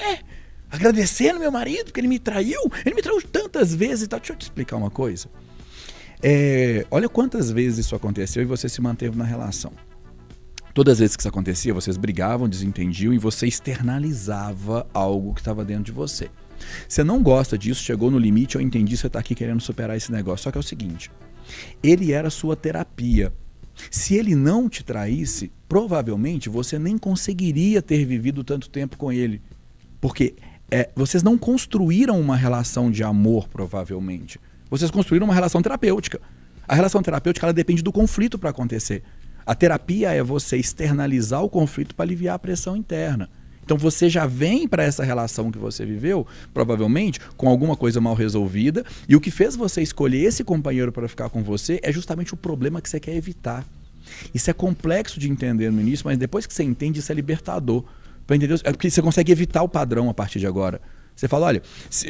Agradecendo meu marido porque ele me traiu? Ele me traiu tantas vezes e tal. Deixa eu te explicar uma coisa. Olha quantas vezes isso aconteceu e você se manteve na relação. Todas as vezes que isso acontecia, vocês brigavam, desentendiam e você externalizava algo que estava dentro de você. Você não gosta disso, chegou no limite, eu entendi, você está aqui querendo superar esse negócio. Só que é o seguinte, ele era sua terapia. Se ele não te traísse, provavelmente você nem conseguiria ter vivido tanto tempo com ele. Porque vocês não construíram uma relação de amor, provavelmente. Vocês construíram uma relação terapêutica. A relação terapêutica ela depende do conflito para acontecer. A terapia é você externalizar o conflito para aliviar a pressão interna. Então você já vem para essa relação que você viveu, provavelmente, com alguma coisa mal resolvida, e o que fez você escolher esse companheiro para ficar com você é justamente o problema que você quer evitar. Isso é complexo de entender no início, mas depois que você entende, isso é libertador. Pra entender, porque você consegue evitar o padrão a partir de agora. Você fala, olha,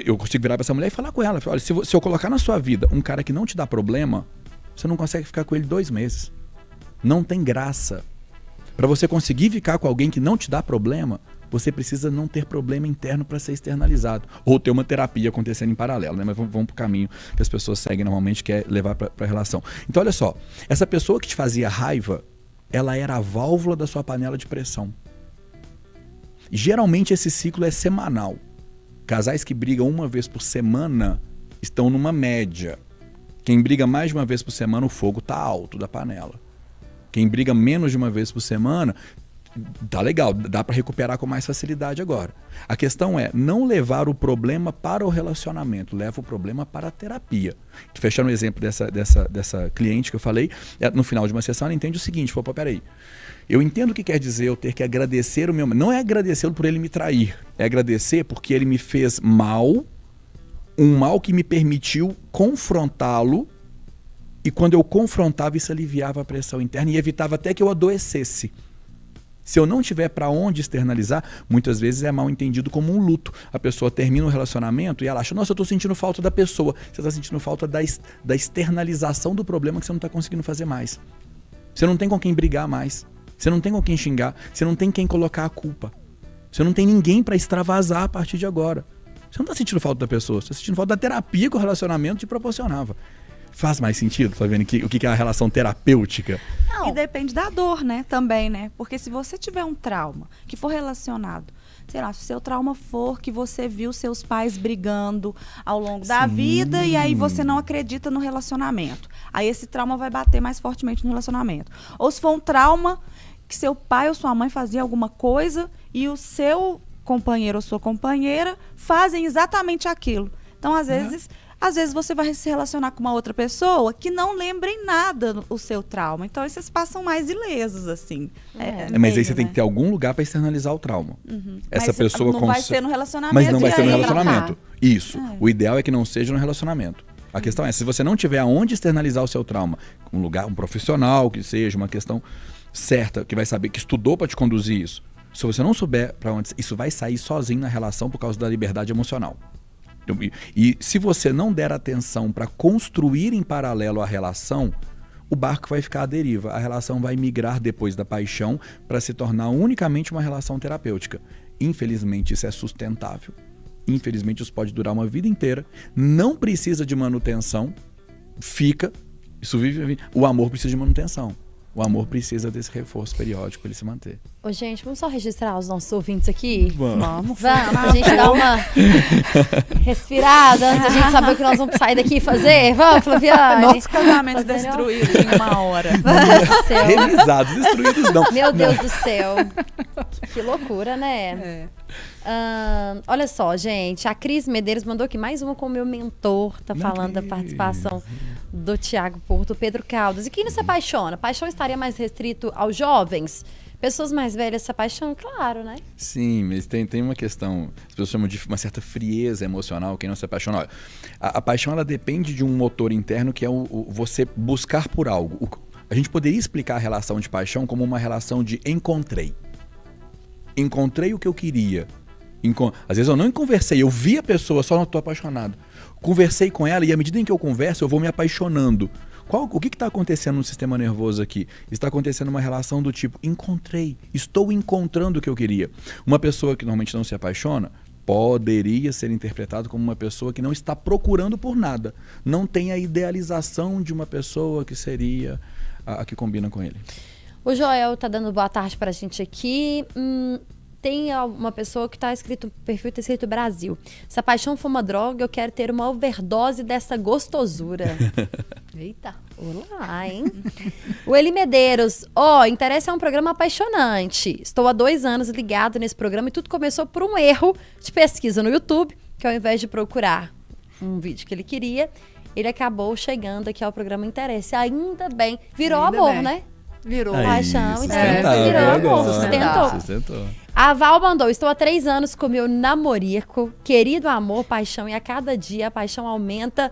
eu consigo virar para essa mulher e falar com ela, olha, se eu colocar na sua vida um cara que não te dá problema, você não consegue ficar com ele 2 meses. Não tem graça. Para você conseguir ficar com alguém que não te dá problema, você precisa não ter problema interno para ser externalizado. Ou ter uma terapia acontecendo em paralelo, né? Mas vamos pro caminho que as pessoas seguem normalmente, que é levar para a relação. Então, olha só. Essa pessoa que te fazia raiva, ela era a válvula da sua panela de pressão. E, geralmente, esse ciclo é semanal. Casais que brigam uma vez por semana estão numa média. Quem briga mais de uma vez por semana, o fogo tá alto da panela. Quem briga menos de uma vez por semana, tá legal, dá para recuperar com mais facilidade agora. A questão é não levar o problema para o relacionamento, leva o problema para a terapia. Fechando o exemplo dessa cliente que eu falei, no final de uma sessão ela entende o seguinte, pô, peraí, eu entendo o que quer dizer eu ter que agradecer o meu... Não é agradecê-lo por ele me trair, é agradecer porque ele me fez mal, um mal que me permitiu confrontá-lo, e quando eu confrontava, isso aliviava a pressão interna e evitava até que eu adoecesse. Se eu não tiver para onde externalizar, muitas vezes é mal entendido como um luto. A pessoa termina um relacionamento e ela acha, nossa, eu estou sentindo falta da pessoa. Você está sentindo falta da externalização do problema que você não está conseguindo fazer mais. Você não tem com quem brigar mais. Você não tem com quem xingar. Você não tem quem colocar a culpa. Você não tem ninguém para extravasar a partir de agora. Você não está sentindo falta da pessoa. Você está sentindo falta da terapia que o relacionamento te proporcionava. Faz mais sentido, Flaviane, o que é a relação terapêutica? Não. E depende da dor, né? Também, né? Porque se você tiver um trauma que for relacionado, sei lá, se o seu trauma for que você viu seus pais brigando ao longo da vida e aí você não acredita no relacionamento. Aí esse trauma vai bater mais fortemente no relacionamento. Ou se for um trauma que seu pai ou sua mãe fazia alguma coisa e o seu companheiro ou sua companheira fazem exatamente aquilo. Então, às vezes você vai se relacionar com uma outra pessoa que não lembra em nada o seu trauma. Então, vocês passam mais ilesos, assim. Mas aí você tem que ter algum lugar para externalizar o trauma. Essa mas pessoa não vai ser no relacionamento. Mas não vai ser no aí, relacionamento. Isso. O ideal é que não seja no relacionamento. A questão é, se você não tiver aonde externalizar o seu trauma, um lugar, um profissional que seja, uma questão certa, que vai saber, que estudou para te conduzir isso. Se você não souber para onde, isso vai sair sozinho na relação por causa da liberdade emocional. E se você não der atenção para construir em paralelo a relação, o barco vai ficar à deriva. A relação vai migrar depois da paixão para se tornar unicamente uma relação terapêutica. Infelizmente, isso é sustentável. Infelizmente, isso pode durar uma vida inteira. Não precisa de manutenção. Isso vive. O amor precisa de manutenção. O amor precisa desse reforço periódico para ele se manter. Ô, gente, vamos só registrar os nossos ouvintes aqui? Vamos. Pra gente dar uma respirada, antes a gente saber o que nós vamos sair daqui e fazer. Vamos, Flaviane. Nossos casamentos destruídos em uma hora. Meu Deus do céu. Revisados, destruídos não. Meu Deus do céu. Que loucura, né? Olha só, gente. A Cris Medeiros mandou aqui mais uma com o meu mentor. Tá falando da participação do Tiago Porto, Pedro Caldas. E quem não se apaixona? Paixão estaria mais restrito aos jovens? Pessoas mais velhas se apaixonam, claro, né? Sim, mas tem uma questão, as pessoas chamam de uma certa frieza emocional, quem não se apaixona. Olha, a paixão, ela depende de um motor interno que é você buscar por algo. A gente poderia explicar a relação de paixão como uma relação de encontrei. Encontrei o que eu queria. Às vezes eu não conversei, eu vi a pessoa, só não estou apaixonado. Conversei com ela e à medida em que eu converso, eu vou me apaixonando. O que está acontecendo no sistema nervoso aqui? Está acontecendo uma relação do tipo, estou encontrando o que eu queria. Uma pessoa que normalmente não se apaixona poderia ser interpretado como uma pessoa que não está procurando por nada. Não tem a idealização de uma pessoa que seria a que combina com ele. O Joel tá dando boa tarde pra gente aqui. Tem uma pessoa que tá escrito, o perfil tá escrito Brasil. Se a paixão for uma droga, eu quero ter uma overdose dessa gostosura. Eita, olá, hein? O Eli Medeiros, Interesse é um programa apaixonante. Estou há 2 anos ligado nesse programa e tudo começou por um erro de pesquisa no YouTube, que ao invés de procurar um vídeo que ele queria, ele acabou chegando aqui ao programa Interesse. Ainda bem, virou Ainda amor, bem. né? Virou. Paixão, virou amor, sustentou. A Val mandou, estou há 3 anos com meu namorico, querido amor, paixão, e a cada dia a paixão aumenta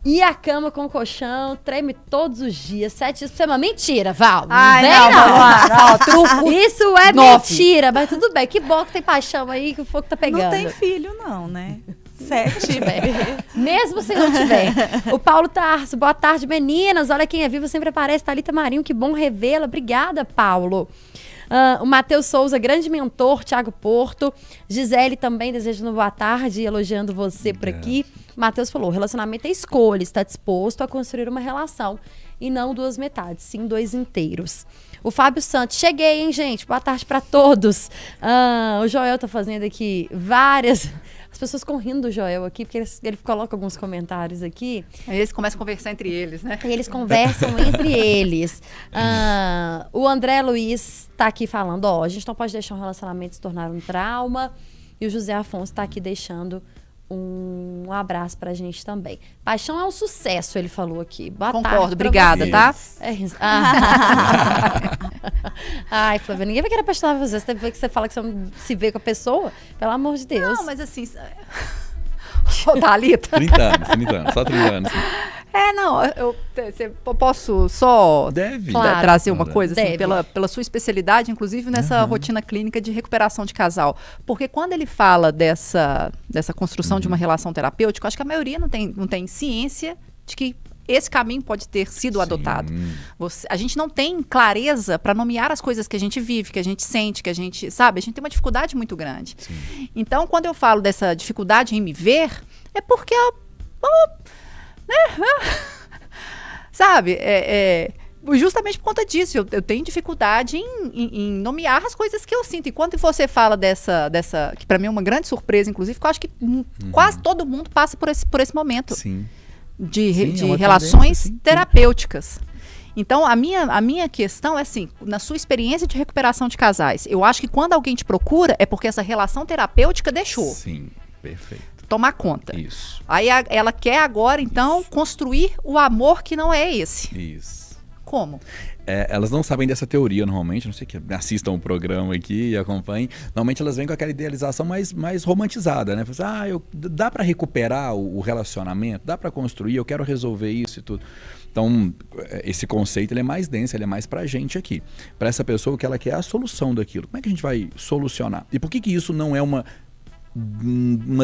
e a cama com o colchão treme todos os dias, 7 dias por semana. Mentira, Val. Ai, não. Truco. Isso é 9. mentira, mas tudo bem. Que bom que tem paixão aí, que o fogo tá pegando. Não tem filho, não, né? 7. Mesmo se não tiver. O Paulo Tarso, boa tarde, meninas. Olha quem é vivo, sempre aparece. Thalita Marinho, que bom revê-la. Obrigada, Paulo. O Matheus Souza, grande mentor, Tiago Porto. Gisele também desejando boa tarde, elogiando você por aqui. Matheus falou, relacionamento é escolha, está disposto a construir uma relação e não 2 metades, sim 2 inteiros. O Fábio Santos, cheguei, hein, gente? Boa tarde para todos. O Joel tá fazendo aqui várias As pessoas ficam rindo do Joel aqui, porque ele coloca alguns comentários aqui. Aí eles começam a conversar entre eles, né? E eles conversam entre eles. O André Luiz tá aqui falando, ó, a gente não pode deixar um relacionamento se tornar um trauma. E o José Afonso tá aqui deixando um abraço pra gente também. Paixão é um sucesso, ele falou aqui. Boa tarde. Concordo, obrigada, tá? É isso. Ai, Flávia, ninguém vai querer apaixonar você. Você fala que você não se vê com a pessoa. Pelo amor de Deus. Não, mas assim... Ô, Thalita. 30 anos, só 30 anos. Não, eu posso só Deve. Claro. trazer uma coisa, assim, Deve. pela sua especialidade, inclusive nessa rotina clínica de recuperação de casal. Porque quando ele fala dessa construção de uma relação terapêutica, eu acho que a maioria não tem ciência de que esse caminho pode ter sido adotado. A gente não tem clareza para nomear as coisas que a gente vive, que a gente sente, que a gente, sabe? A gente tem uma dificuldade muito grande. Sim. Então, quando eu falo dessa dificuldade em me ver, é porque sabe? Justamente por conta disso, eu tenho dificuldade em nomear as coisas que eu sinto. E quando você fala dessa que para mim é uma grande surpresa, inclusive, que eu acho que quase todo mundo passa por esse momento. Sim. De uma relações tendência, terapêuticas. Então, a minha questão é assim, na sua experiência de recuperação de casais, eu acho que quando alguém te procura é porque essa relação terapêutica deixou. Sim, perfeito. Tomar conta. Isso. Aí ela quer agora, então, construir o amor que não é esse. Isso. Como? Elas não sabem dessa teoria normalmente, não sei que assistam o programa aqui e acompanhem. Normalmente elas vêm com aquela idealização mais romantizada, né? Dá para recuperar o relacionamento, dá para construir, eu quero resolver isso e tudo. Então, esse conceito ele é mais denso, ele é mais pra gente aqui. Para essa pessoa, o que ela quer é a solução daquilo. Como é que a gente vai solucionar? E por que isso não é uma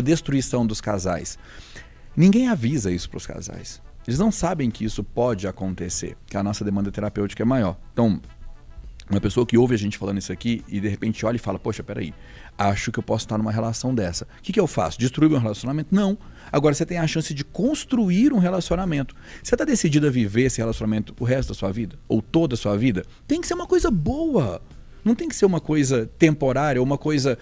destruição dos casais? Ninguém avisa isso para os casais. Eles não sabem que isso pode acontecer, que a nossa demanda terapêutica é maior. Então, uma pessoa que ouve a gente falando isso aqui e de repente olha e fala, poxa, peraí, acho que eu posso estar numa relação dessa. O que eu faço? Destruir meu relacionamento? Não. Agora você tem a chance de construir um relacionamento. Você está decidido a viver esse relacionamento o resto da sua vida? Ou toda a sua vida? Tem que ser uma coisa boa. Não tem que ser uma coisa temporária ou uma coisa...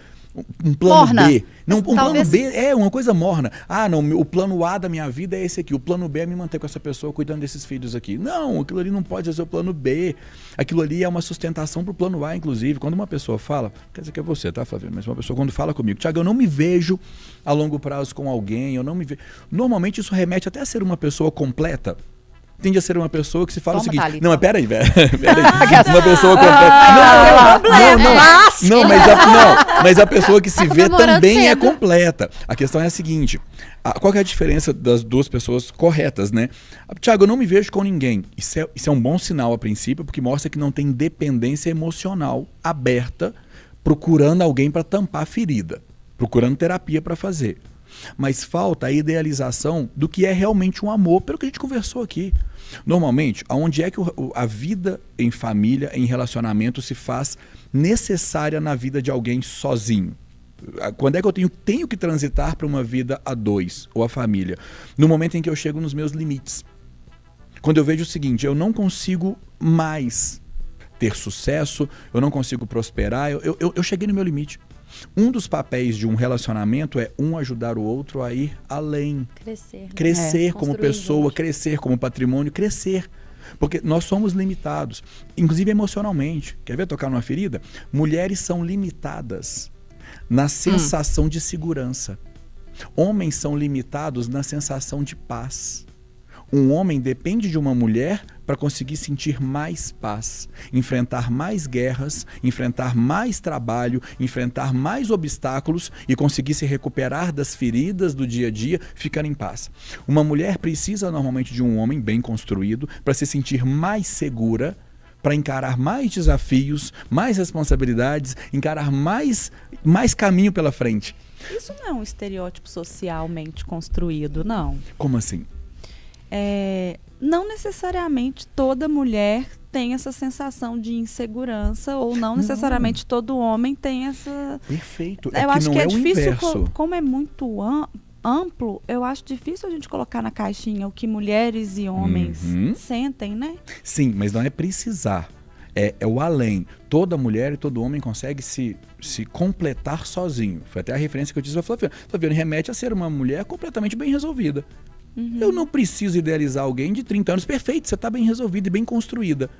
Um plano morna. B. Não, um talvez... plano B é uma coisa morna. Não, o plano A da minha vida é esse aqui. O plano B é me manter com essa pessoa cuidando desses filhos aqui. Não, aquilo ali não pode ser o plano B. Aquilo ali é uma sustentação pro plano A, inclusive. Quando uma pessoa fala, quer dizer que é você, tá, Flavinho? Mas uma pessoa quando fala comigo, Thiago, eu não me vejo a longo prazo com alguém, eu não me vejo. Normalmente isso remete até a ser uma pessoa completa. Tende a ser uma pessoa que se fala o seguinte... Thalita. Não, mas peraí, velho. Uma pessoa completa... Mas a pessoa que se vê também é completa. A questão é a seguinte... Qual que é a diferença das duas pessoas corretas, né? Thiago, eu não me vejo com ninguém. Isso é um bom sinal a princípio, porque mostra que não tem dependência emocional aberta, procurando alguém para tampar a ferida. Procurando terapia para fazer. Mas falta a idealização do que é realmente um amor, pelo que a gente conversou aqui. Normalmente, aonde é que a vida em família, em relacionamento, se faz necessária na vida de alguém sozinho? Quando é que eu tenho que transitar para uma vida a dois, ou a família? No momento em que eu chego nos meus limites. Quando eu vejo o seguinte, eu não consigo mais ter sucesso, eu não consigo prosperar, eu cheguei no meu limite. Um dos papéis de um relacionamento é um ajudar o outro a ir além. Crescer como pessoa, junto. Crescer como patrimônio, crescer. Porque nós somos limitados, inclusive emocionalmente. Quer ver tocar numa ferida? Mulheres são limitadas na sensação de segurança. Homens são limitados na sensação de paz. Um homem depende de uma mulher para conseguir sentir mais paz, enfrentar mais guerras, enfrentar mais trabalho, enfrentar mais obstáculos e conseguir se recuperar das feridas do dia a dia, ficar em paz. Uma mulher precisa normalmente de um homem bem construído para se sentir mais segura, para encarar mais desafios, mais responsabilidades, encarar mais caminho pela frente. Isso não é um estereótipo socialmente construído, não. Como assim? Não necessariamente toda mulher tem essa sensação de insegurança ou não necessariamente todo homem tem essa... Perfeito. Eu acho que é difícil, inverso. como é muito amplo, eu acho difícil a gente colocar na caixinha o que mulheres e homens sentem, né? Sim, mas não é precisar. É o além. Toda mulher e todo homem consegue se completar sozinho. Foi até a referência que eu disse pra Flaviana. Flaviana remete a ser uma mulher completamente bem resolvida. Eu não preciso idealizar alguém de 30 anos. Perfeito, você está bem resolvida e bem construída.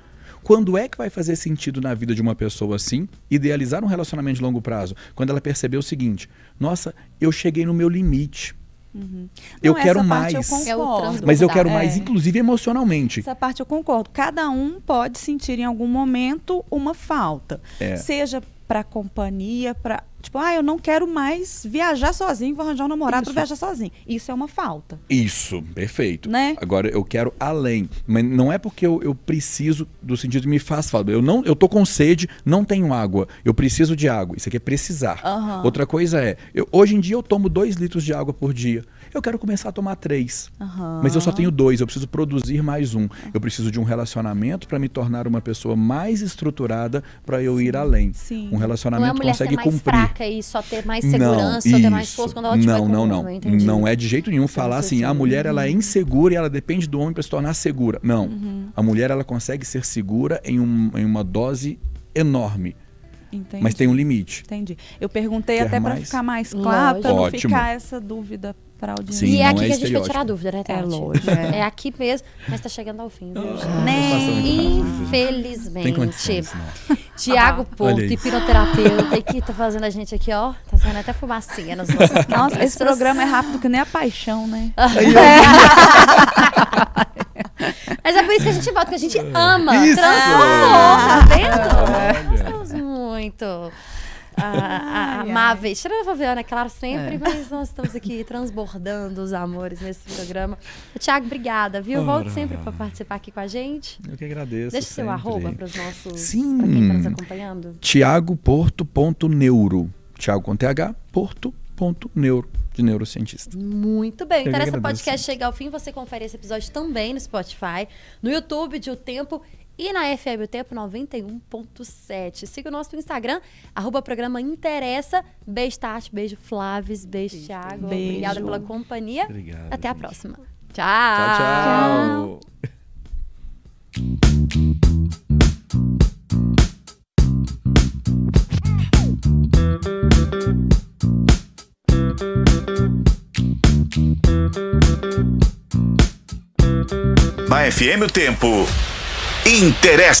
Quando é que vai fazer sentido na vida de uma pessoa assim, idealizar um relacionamento de longo prazo? Quando ela perceber o seguinte: nossa, eu cheguei no meu limite. Eu Não, quero essa parte mais. eu É o concordo. transbordar. Mas eu quero É. mais, inclusive emocionalmente. Essa parte eu concordo. Cada um pode sentir em algum momento uma falta. É. Seja para companhia, para tipo, eu não quero mais viajar sozinho, vou arranjar um namorado para viajar sozinho. Isso é uma falta, Isso, perfeito. né? Agora, eu quero além. Mas não é porque eu preciso, do sentido de me faz falta. Eu tô com sede, não tenho água. Eu preciso de água. Isso aqui é precisar. Aham. Outra coisa é, hoje em dia eu tomo 2 litros de água por dia. Eu quero começar a tomar 3. Aham. Mas eu só tenho 2, eu preciso produzir mais 1. Eu preciso de um relacionamento para me tornar uma pessoa mais estruturada para eu ir além. Sim. Um Não é a relacionamento mulher ser consegue mais cumprir. fraca e só ter mais segurança, só ter mais força quando ela tiver com não, o não. homem, entendi. Não é de jeito nenhum falar sei assim, se- a mulher ela é insegura e ela depende do homem para se tornar segura. Não. A mulher ela consegue ser segura em uma dose enorme, Entendi. mas tem um limite. Entendi. Eu perguntei Quer até para mais? ficar mais claro, para não Ótimo. ficar essa dúvida para audiência. Sim, E é não aqui é que a gente vai estereótipo. tirar a dúvida, né, Tati? É lógico. É aqui mesmo, mas tá chegando ao fim, viu, gente? Né? Passa muito rápido, gente. Infelizmente. Tem condições, não. Tiago Porto, Olha aí. hipnoterapeuta, que tá fazendo a gente aqui, ó. Tá saindo até fumacinha nas nossas Nossa, cabeças. esse programa é rápido que nem a paixão, né? Mas é por isso que a gente volta, que a gente ama. Isso! Transformou, tá vendo? Olha. Estamos muito amáveis. Tirando a Fabiana, é claro, sempre, mas nós estamos aqui transbordando os amores nesse programa. Tiago, obrigada, viu? Volte sempre para participar aqui com a gente. Eu que agradeço. Deixa seu sempre. arroba para os nossos, Sim. para quem está nos acompanhando. Tiago.neuro. Tiago com TH, Porto.neuro, de neurocientista. Muito bem. Eu que Interessa agradeço. Podcast chega ao fim. Você confere esse episódio também no Spotify, no YouTube de O Tempo e na FM O Tempo 91.7. Siga o nosso Instagram, @programa Interessa. Beijo, Tati. Beijo, Flávio. Beijo, Thiago. Beijo. Obrigada pela companhia. Obrigado, Até a gente. próxima. Tchau, tchau. Na FM O Tempo. Interessa.